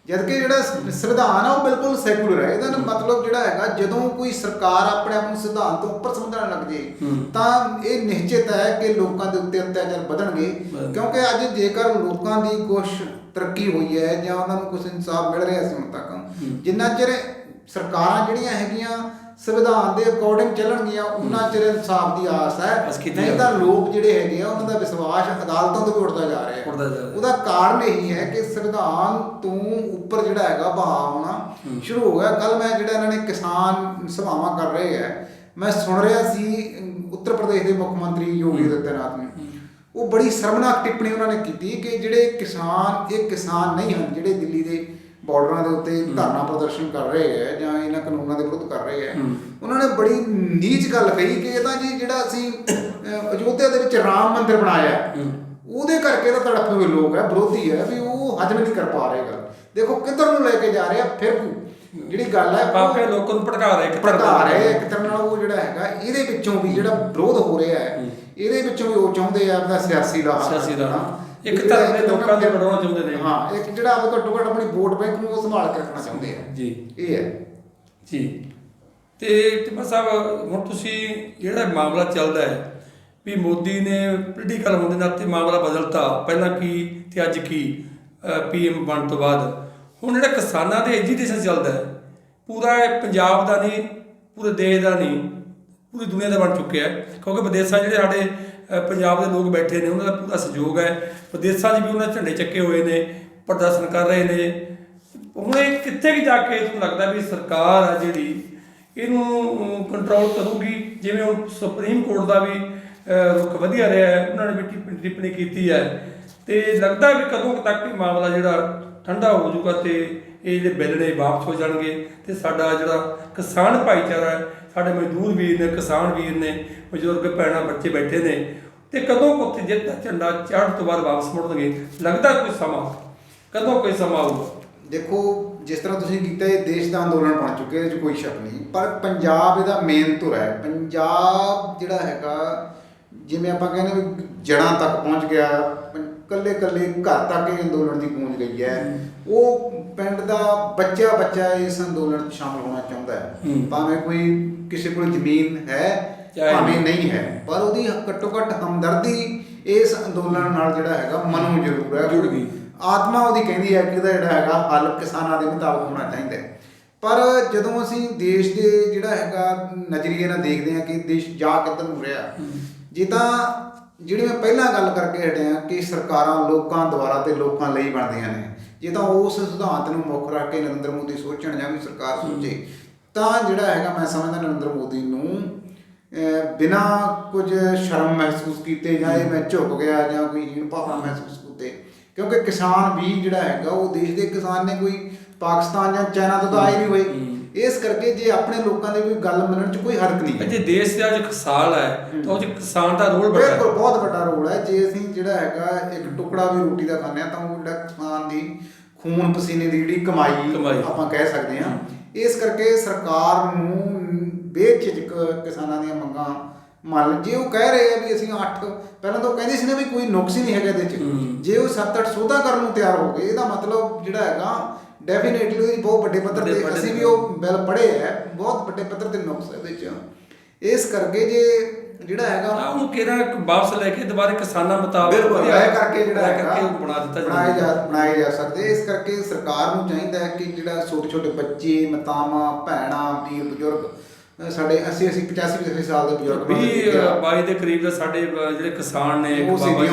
ਜਦਕਿ ਜਿਹੜਾ ਸੰਵਿਧਾਨ ਆ ਉਹ ਬਿਲਕੁਲ ਸੈਕੂਲਰ ਹੈ। ਇਹਦਾ ਮਤਲਬ ਜਿਹੜਾ ਹੈਗਾ ਜਦੋਂ ਕੋਈ ਸਰਕਾਰ ਆਪਣੇ ਆਪ ਨੂੰ ਸੰਵਿਧਾਨ ਤੋਂ ਉੱਪਰ ਸਮਝਣ ਲੱਗ ਜੇ ਤਾਂ ਇਹ ਨਿਸ਼ਚਿਤ ਹੈ ਕਿ ਲੋਕਾਂ ਦੇ ਉੱਤੇ ਅਤਿਆਚਾਰ ਵਧਣਗੇ, ਕਿਉਂਕਿ ਅੱਜ ਜੇਕਰ ਲੋਕਾਂ ਦੀ ਕੁਛ ਤਰੱਕੀ ਹੋਈ ਹੈ ਜਾਂ ਉਹਨਾਂ ਨੂੰ ਕੁਛ ਇਨਸਾਫ ਮਿਲ ਰਿਹਾ ਸੀ ਹੁਣ ਤੱਕ, ਜਿੰਨਾ ਚਿਰ ਸਰਕਾਰਾਂ ਜਿਹੜੀਆਂ ਹੈਗੀਆਂ ਸੰਵਿਧਾਨ ਦੇ ਅਕੋਰਡਿੰਗ ਚੱਲਣਗੀਆਂ ਉਹਨਾਂ ਚਿਰ ਇਨਸਾਫ ਦੀ ਆਸ ਹੈ। ਨਹੀਂ ਤਾਂ ਲੋਕ ਜਿਹੜੇ ਹੈਗੇ ਆ ਉਹਨਾਂ ਦਾ ਵਿਸ਼ਵਾਸ ਅਦਾਲਤਾਂ ਤੋਂ ਵੀ ਉੱਠਦਾ ਜਾ ਰਿਹਾ। ਉਹਦਾ ਕਾਰਨ ਇਹੀ ਹੈ ਕਿ ਸੰਵਿਧਾਨ ਤੋਂ ਉੱਪਰ ਜਿਹੜਾ ਹੈਗਾ ਬਹਾਅ ਹੋਣਾ ਸ਼ੁਰੂ ਹੋ ਗਿਆ। ਕੱਲ ਮੈਂ ਜਿਹੜਾ ਇਹਨਾਂ ਨੇ ਕਿਸਾਨ ਸਭਾਵਾਂ ਕਰ ਰਹੇ ਹੈ, ਮੈਂ ਸੁਣ ਰਿਹਾ ਸੀ ਉੱਤਰ ਪ੍ਰਦੇਸ਼ ਦੇ ਮੁੱਖ ਮੰਤਰੀ ਯੋਗੀ ਆਦਿੱਤਿਆਨਾਥ ਨੇ, ਉਹ ਬੜੀ ਸ਼ਰਮਨਾਕ ਟਿੱਪਣੀ ਉਹਨਾਂ ਨੇ ਕੀਤੀ ਕਿ ਜਿਹੜੇ ਕਿਸਾਨ ਇਹ ਕਿਸਾਨ ਨਹੀਂ ਹਨ ਜਿਹੜੇ ਦਿੱਲੀ ਦੇ ਬਾਰਡਰਾਂ ਦੇ ਉੱਤੇ ਧਰਨਾ ਪ੍ਰਦਰਸ਼ਨ ਕਰ ਰਹੇ ਹੈ ਜਾਂ ਇਹਨਾਂ ਕਾਨੂੰਨਾਂ ਦੇ ਵਿਰੁੱਧ ਕਰ ਰਹੇ ਹੈ। ਉਹਨਾਂ ਨੇ ਬੜੀ ਨੀਚ ਗੱਲ ਕਹੀ ਕਿ ਇਹ ਤਾਂ ਜੀ ਜਿਹੜਾ ਅਸੀਂ ਅਯੋਧਿਆ ਦੇ ਵਿੱਚ ਰਾਮ ਮੰਦਿਰ ਬਣਾਇਆ ਉਹਦੇ ਕਰਕੇ ਤਾਂ ਤੜਫੇ ਹੋਏ ਲੋਕ ਹੈ, ਵਿਰੋਧੀ ਹੈ, ਵੀ ਉਹ ਹਜਮ ਨਹੀਂ ਕਰ ਪਾ ਰਹੇ ਗੱਲ। ਦੇਖੋ ਕਿੱਧਰ ਨੂੰ ਲੈ ਕੇ ਜਾ ਰਹੇ ਆ। ਫਿਰ ਜਿਹੜੀ ਗੱਲ ਹੈ ਪਾਪੇ ਲੋਕਾਂ ਨੂੰ ਭੜਕਾ ਰਹੇ ਇੱਕ ਤਰ੍ਹਾਂ ਨਾਲ ਉਹ ਜਿਹੜਾ ਹੈਗਾ ਇਹਦੇ ਵਿੱਚੋਂ ਵੀ ਜਿਹੜਾ ਵਿਰੋਧ ਹੋ ਰਿਹਾ ਹੈ ਇਹਦੇ ਵਿੱਚੋਂ ਵੀ ਉਹ ਚਾਹੁੰਦੇ ਆ ਆਪਣਾ ਸਿਆਸੀ ਦਾ ਇੱਕ ਧਰਮ ਦੇ ਲੋਕਾਂ ਦੇ ਬਣਾਉਣਾ ਚਾਹੁੰਦੇ ਨੇ। ਹਾਂ, ਇੱਕ ਜਿਹੜਾ ਉਹ ਘੱਟੋ ਘੱਟ ਆਪਣੀ ਵੋਟ ਬੈਂਕ ਨੂੰ ਉਹ ਸੰਭਾਲ ਕੇ ਰੱਖਣਾ ਚਾਹੁੰਦੇ ਆ ਜੀ। ਇਹ ਹੈ ਜੀ। ਤੇ ਟਿੱਬਾ ਸਾਹਿਬ ਹੁਣ ਤੁਸੀਂ ਜਿਹੜਾ ਮਾਮਲਾ ਚੱਲਦਾ ਹੈ ਵੀ ਮੋਦੀ ਨੇ ਪੋਲੀਟੀਕਲ ਹੋਣ ਦੇ ਨਾਤੇ ਮਾਮਲਾ ਬਦਲਤਾ, ਪਹਿਲਾਂ ਕੀ ਤੇ ਅੱਜ ਕੀ PM ਬਣਨ ਤੋਂ ਬਾਅਦ ਹੁਣ ਜਿਹੜਾ ਕਿਸਾਨਾਂ ਦੇ ਐਜੀਟੇਸ਼ਨ ਚੱਲਦਾ ਹੈ ਪੂਰਾ ਪੰਜਾਬ ਦਾ ਨਹੀਂ, ਪੂਰੇ ਦੇਸ਼ ਦਾ ਨਹੀਂ, ਪੂਰੀ ਦੁਨੀਆ ਦਾ ਬਣ ਚੁੱਕਿਆ ਹੈ। ਕਿਉਂਕਿ ਵਿਦੇਸ਼ਾਂ ਜਿਹੜੇ ਸਾਡੇ ਪੰਜਾਬ ਦੇ ਲੋਕ ਬੈਠੇ ਨੇ ਉਹਨਾਂ ਦਾ ਪੂਰਾ ਸਹਿਯੋਗ ਹੈ। ਵਿਦੇਸ਼ਾਂ 'ਚ ਵੀ ਉਹਨਾਂ ਝੰਡੇ ਚੱਕੇ ਹੋਏ ਨੇ, ਪ੍ਰਦਰਸ਼ਨ ਕਰ ਰਹੇ ਨੇ। ਹੁਣ ਇਹ ਕਿੱਥੇ ਵੀ ਜਾ ਕੇ ਤੁਹਾਨੂੰ ਲੱਗਦਾ ਵੀ ਸਰਕਾਰ ਆ ਜਿਹੜੀ ਇਹਨੂੰ ਕੰਟਰੋਲ ਕਰੂਗੀ? ਜਿਵੇਂ ਹੁਣ ਸੁਪਰੀਮ ਕੋਰਟ ਦਾ ਵੀ ਰੁਖ ਵਧੀਆ ਰਿਹਾ ਹੈ, ਉਹਨਾਂ ਨੇ ਵੀ ਟਿੱਪਣੀ ਕੀਤੀ ਹੈ, ਤੇ ਲੱਗਦਾ ਵੀ ਕਦੋਂ ਤੱਕ ਇਹ ਮਾਮਲਾ ਜਿਹੜਾ ਠੰਡਾ ਹੋ ਜਾਊਗਾ ਤੇ ਇਹ ਜਿਹੜੇ ਬਿੱਲ ਨੇ ਵਾਪਸ ਹੋ ਜਾਣਗੇ ਤੇ ਸਾਡਾ ਜਿਹੜਾ ਕਿਸਾਨ ਭਾਈਚਾਰਾ ਹੈ, ਸਾਡੇ ਮਜ਼ਦੂਰ ਵੀਰ ਨੇ, ਕਿਸਾਨ ਵੀਰ ਨੇ, ਬਜ਼ੁਰਗ ਭੈਣਾਂ ਬੱਚੇ ਬੈਠੇ ਨੇ, ਤੇ ਕਦੋਂ ਉੱਥੇ ਜਿੱਤ ਦਾ ਝੰਡਾ ਚੜ੍ਹਨ ਤੋਂ ਬਾਅਦ ਵਾਪਸ ਮੁੜਨਗੇ? ਲੱਗਦਾ ਕੋਈ ਸਮਾਂ, ਕਦੋਂ ਕੋਈ ਸਮਾਂ ਆਊਗਾ? ਦੇਖੋ ਜਿਸ ਤਰ੍ਹਾਂ ਤੁਸੀਂ ਕੀਤਾ ਇਹ ਦੇਸ਼ ਦਾ ਅੰਦੋਲਨ ਬਣ ਚੁੱਕਿਆ, ਇਹਦੇ 'ਚ ਕੋਈ ਸ਼ੱਕ ਨਹੀਂ, ਪਰ ਪੰਜਾਬ ਇਹਦਾ ਮੇਨ ਧੁਰਾ ਹੈ। ਪੰਜਾਬ ਜਿਹੜਾ ਹੈਗਾ ਜਿਵੇਂ ਆਪਾਂ ਕਹਿੰਦੇ ਵੀ ਜੜ੍ਹਾਂ ਤੱਕ ਪਹੁੰਚ ਗਿਆ, ਕੱਲੇ ਘਰ ਤੱਕ ਇਹ ਅੰਦੋਲਨ ਦੀ ਪਹੁੰਚ ਗਈ ਹੈ। ਉਹ ਪਿੰਡ ਦਾ ਬੱਚਾ ਇਸ ਅੰਦੋਲਨ 'ਚ ਸ਼ਾਮਲ ਹੋਣਾ ਚਾਹੁੰਦਾ ਹੈ, ਭਾਵੇਂ ਕੋਈ ਕਿਸੇ ਕੋਲ ਜ਼ਮੀਨ ਹੈ ਭਾਵੇਂ ਨਹੀਂ ਹੈ, ਪਰ ਉਹਦੀ ਘੱਟੋ ਘੱਟ ਹਮਦਰਦੀ ਇਸ ਅੰਦੋਲਨ ਨਾਲ ਜਿਹੜਾ ਹੈਗਾ ਮਨੋਂ ਜ਼ਰੂਰ ਹੈ, ਜੁੜ ਗਈ। ਆਤਮਾ ਉਹਦੀ ਕਹਿੰਦੀ ਹੈ ਕਿ ਇਹਦਾ ਜਿਹੜਾ ਹੈਗਾ ਹੱਲ ਕਿਸਾਨਾਂ ਦੇ ਮੁਤਾਬਕ ਹੋਣਾ ਚਾਹੀਦਾ ਹੈ। ਪਰ ਜਦੋਂ ਅਸੀਂ ਦੇਸ਼ ਦੇ ਜਿਹੜਾ ਹੈਗਾ ਨਜ਼ਰੀਏ ਨਾਲ ਦੇਖਦੇ ਹਾਂ ਕਿ ਦੇਸ਼ ਜਾ ਕਿੱਧਰ ਨੂੰ ਰਿਹਾ, ਜੇ ਤਾਂ ਜਿਹੜੀ ਮੈਂ ਪਹਿਲਾਂ ਗੱਲ ਕਰਕੇ ਹਟਿਆ ਕਿ ਸਰਕਾਰਾਂ ਲੋਕਾਂ ਦੁਆਰਾ ਤੇ ਲੋਕਾਂ ਲਈ ਬਣਦੀਆਂ ਨੇ, ਜੇ ਤਾਂ ਉਸ ਸਿਧਾਂਤ ਨੂੰ ਮੁੱਖ ਰੱਖ ਕੇ ਨਰਿੰਦਰ ਮੋਦੀ ਸੋਚਣ ਜਾਂ ਵੀ ਸਰਕਾਰ ਸੋਚੇ ਤਾਂ ਜਿਹੜਾ ਹੈਗਾ ਮੈਂ ਸਮਝਦਾ ਨਰਿੰਦਰ ਮੋਦੀ ਨੂੰ ਬਿਨਾਂ ਕੁਝ ਸ਼ਰਮ ਮਹਿਸੂਸ ਕੀਤੇ ਜਾਂ ਇਹ ਮੈਂ ਝੁਕ ਗਿਆ ਜਾਂ ਕੋਈ ਹੀਣ ਭਾਵਨਾ ਮਹਿਸੂਸ ਕੀਤੇ, ਕਿਉਂਕਿ ਕਿਸਾਨ ਵੀ ਜਿਹੜਾ ਹੈਗਾ ਉਹ ਦੇਸ਼ ਦੇ ਕਿਸਾਨ ਨੇ, ਕੋਈ ਪਾਕਿਸਤਾਨ ਜਾਂ ਚਾਈਨਾ ਤੋਂ ਤਾਂ ਆਏ ਨਹੀਂ ਹੋਏ। ਇਸ ਕਰਕੇ ਜੇ ਆਪਣੇ ਲੋਕਾਂ ਦੇ ਕੋਈ ਗੱਲ ਮੰਨਣ 'ਚ ਕੋਈ ਹਰਕ ਨਹੀਂ ਹੈ। ਜੇ ਦੇਸ਼ ਦਾ ਅੱਜ ਖਸਾਲ ਹੈ ਤਾਂ ਉਹ 'ਚ ਕਿਸਾਨ ਦਾ ਰੋਲ ਬੜਾ ਬਿਲਕੁਲ ਬਹੁਤ ਵੱਡਾ ਰੋਲ ਹੈ। ਜੇ ਅਸੀਂ ਜਿਹੜਾ ਹੈਗਾ ਇੱਕ ਟੁਕੜਾ ਵੀ ਰੋਟੀ ਦਾ ਖਾਂਦੇ ਹਾਂ ਤਾਂ ਉਹ ਜਿਹੜਾ ਕਿਸਾਨ ਦੀ ਖੂਨ ਪਸੀਨੇ ਦੀ ਜਿਹੜੀ ਕਮਾਈ ਆਪਾਂ ਕਹਿ ਸਕਦੇ ਹਾਂ। ਇਸ ਕਰਕੇ ਸਰਕਾਰ ਨੂੰ ਬੇਝਿਜਕ ਕਿਸਾਨਾਂ ਦੀਆਂ ਮੰਗਾਂ ਮੰਨ, ਜੇ ਉਹ ਕਹਿ ਰਹੇ ਆ ਵੀ ਅਸੀਂ 8 ਪਹਿਲਾਂ ਤਾਂ ਉਹ ਕਹਿੰਦੇ ਸੀ ਨਾ ਵੀ ਕੋਈ ਨੁਕਸ ਹੀ ਨਹੀਂ ਹੈਗਾ ਇਹਦੇ 'ਚ, ਜੇ ਉਹ 7-8 ਸੋਧਾਂ ਕਰਨ ਨੂੰ ਤਿਆਰ ਹੋ ਗਏ ਇਹਦਾ ਮਤਲਬ ਜਿਹੜਾ ਹੈਗਾ ਡੈਫੀਨੇਟਲੀ ਉਹਦੀ ਬਹੁਤ ਵੱਡੇ ਪੱਧਰ ਤੇ ਅਸੀਂ ਵੀ ਉਹ ਬਿੱਲ ਪੜ੍ਹੇ ਹੈ, ਬਹੁਤ ਵੱਡੇ ਪੱਧਰ ਤੇ ਨੁਕਸ ਇਹਦੇ 'ਚ। ਇਸ ਕਰਕੇ ਜੇ ਜਿਹੜਾ ਹੈਗਾ ਉਹਨੂੰ ਕਿਹੜਾ ਵਾਪਸ ਲੈ ਕੇ ਦੁਬਾਰਾ ਕਿਸਾਨਾਂ ਮੁਤਾਬਕ ਕਰਕੇ ਜਿਹੜਾ ਹੈਗਾ ਬਣਾਏ ਜਾ ਸਕਦੇ। ਇਸ ਕਰਕੇ ਸਰਕਾਰ ਨੂੰ ਚਾਹੀਦਾ ਹੈ ਕਿ ਜਿਹੜਾ ਛੋਟੇ ਬੱਚੇ, ਮਾਤਾਵਾਂ, ਭੈਣਾਂ, ਵੀਰ, ਬਜ਼ੁਰਗ ਸਾਡੇ 85 ਸਾਲ ਦੇ ਬਜ਼ੁਰਗ 22 ਦੇ ਕਰੀਬ ਦਾ ਸਾਡੇ ਜਿਹੜੇ ਕਿਸਾਨ ਨੇ ਉਹ ਸਿੱਧੀਆਂ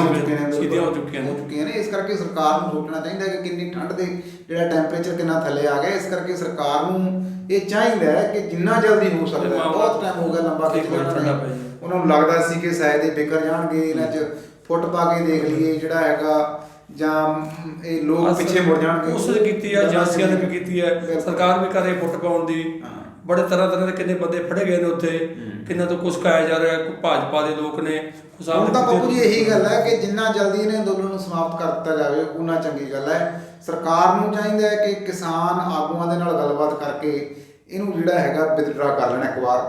ਹੋ ਚੁੱਕੀਆਂ ਨੇ। ਇਸ ਕਰਕੇ ਸਰਕਾਰ ਨੂੰ ਸੋਚਣਾ ਚਾਹੀਦਾ ਕਿ ਕਿੰਨੀ ਠੰਡ ਦੇ ਜਿਹੜਾ ਟੈਂਪਰੇਚਰ ਕਿੰਨਾ ਥੱਲੇ ਆ ਗਿਆ। ਇਸ ਕਰਕੇ ਸਰਕਾਰ ਨੂੰ ਇਹ ਚਾਹੀਦਾ ਹੈ ਕਿ ਜਿੰਨਾ ਜਲਦੀ ਹੋ ਸਕਦਾ, ਬਹੁਤ ਟਾਈਮ ਹੋ ਗਿਆ ਲੰਬਾ ਉਹਨਾਂ ਨੂੰ ਲੱਗਦਾ ਸੀ ਕਿ ਸ਼ਾਇਦ ਇਹ ਵਿਗੜ ਜਾਣਗੇ, ਇਹਨਾਂ 'ਚ ਫੁੱਟ ਪਾ ਕੇ ਦੇਖ ਲਈਏ ਜਿਹੜਾ ਹੈਗਾ, ਜਾਂ ਇਹ ਲੋਕ ਪਿੱਛੇ ਮੁੜ ਜਾਣਗੇ। ਕੋਸ਼ਿਸ਼ ਕੀਤੀ ਹੈ, ਏਜੰਸੀਆਂ ਨੇ ਵੀ ਕੀਤੀ ਹੈ, ਸਰਕਾਰ ਵੀ ਕਰੇ ਫੁੱਟ ਪਾਉਣ ਦੀ। ਬੜੇ ਤਰ੍ਹਾਂ ਦੇ ਕਿੰਨੇ ਬੰਦੇ ਫੜੇ ਗਏ ਨੇ ਉੱਥੇ, ਕਿੰਨਾ ਤੋਂ ਕੁਛ ਖਾਇਆ ਜਾ ਰਿਹਾ, ਕੋਈ ਭਾਜਪਾ ਦੇ ਲੋਕ ਨੇ। ਹੁਣ ਤਾਂ ਬਾਪੂ ਜੀ ਇਹੀ ਗੱਲ ਹੈ ਕਿ ਜਿੰਨਾ ਜਲਦੀ ਇਹਨੇ ਅੰਦੋਲਨ ਨੂੰ ਸਮਾਪਤ ਕਰ ਦਿੱਤਾ ਜਾਵੇ ਉਨਾ ਚੰਗੀ ਗੱਲ ਹੈ। ਸਰਕਾਰ ਨੂੰ ਚਾਹੀਦਾ ਹੈ ਕਿ ਕਿਸਾਨ ਆਗੂਆਂ ਦੇ ਨਾਲ ਗੱਲਬਾਤ ਕਰਕੇ ਇਹਨੂੰ ਜਿਹੜਾ ਹੈਗਾ ਵਿਦਡਰਾ ਕਰ ਲੈਣ ਇੱਕ ਵਾਰ,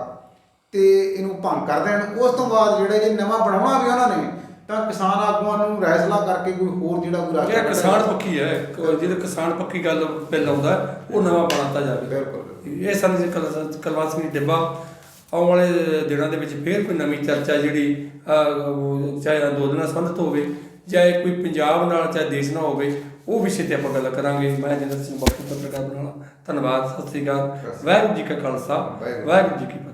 ਤੇ ਇਹਨੂੰ ਭੰਗ ਕਰ ਦੇਣ। ਉਸ ਤੋਂ ਬਾਅਦ ਜਿਹੜਾ ਜੇ ਨਵਾਂ ਬਣਾਉਣਾ ਵੀ ਉਹਨਾਂ ਨੇ ਤਾਂ ਕਿਸਾਨ ਆਗੂਆਂ ਨੂੰ ਰਾਏ ਸਲਾਹ ਕਰਕੇ ਕੋਈ ਹੋਰ ਜਿਹੜਾ ਕਿਸਾਨ ਪੱਖੀ ਹੈ, ਜਿਹਦੇ ਕਿਸਾਨ ਪੱਕੀ ਗੱਲ ਬਿੱਲ ਆਉਂਦਾ ਉਹ ਨਵਾਂ ਬਣਾਤਾ ਜਾਵੇ। ਬਿਲਕੁਲ ਇਹ ਸਾਨੂੰ ਕੁਲਵੰਤ ਸਿੰਘ ਟਿੱਬਾ ਆਉਣ ਵਾਲੇ ਦਿਨਾਂ ਦੇ ਵਿੱਚ ਫੇਰ ਕੋਈ ਨਵੀਂ ਚਰਚਾ ਜਿਹੜੀ ਚਾਹੇ ਅੰਦੋਲਨ ਨਾਲ ਸੰਬੰਧਿਤ ਹੋਵੇ, ਚਾਹੇ ਕੋਈ ਪੰਜਾਬ ਨਾਲ, ਚਾਹੇ ਦੇਸ਼ ਨਾਲ ਹੋਵੇ, ਉਹ ਵਿਸ਼ੇ ਤੇ ਆਪਾਂ ਗੱਲ ਕਰਾਂਗੇ। ਮੈਂ ਜਿੰਦਰ ਸਿੰਘ ਬੱਪੂ ਪੱਤਰਕਾਰ ਬਰਨਾਲਾ, ਧੰਨਵਾਦ, ਸਤਿ ਸ੍ਰੀ ਅਕਾਲ, ਵਾਹਿਗੁਰੂ ਜੀ ਕਾ ਖਾਲਸਾ, ਵਾਹਿਗੁਰੂ ਜੀ ਕੀ ਫਤਿਹ।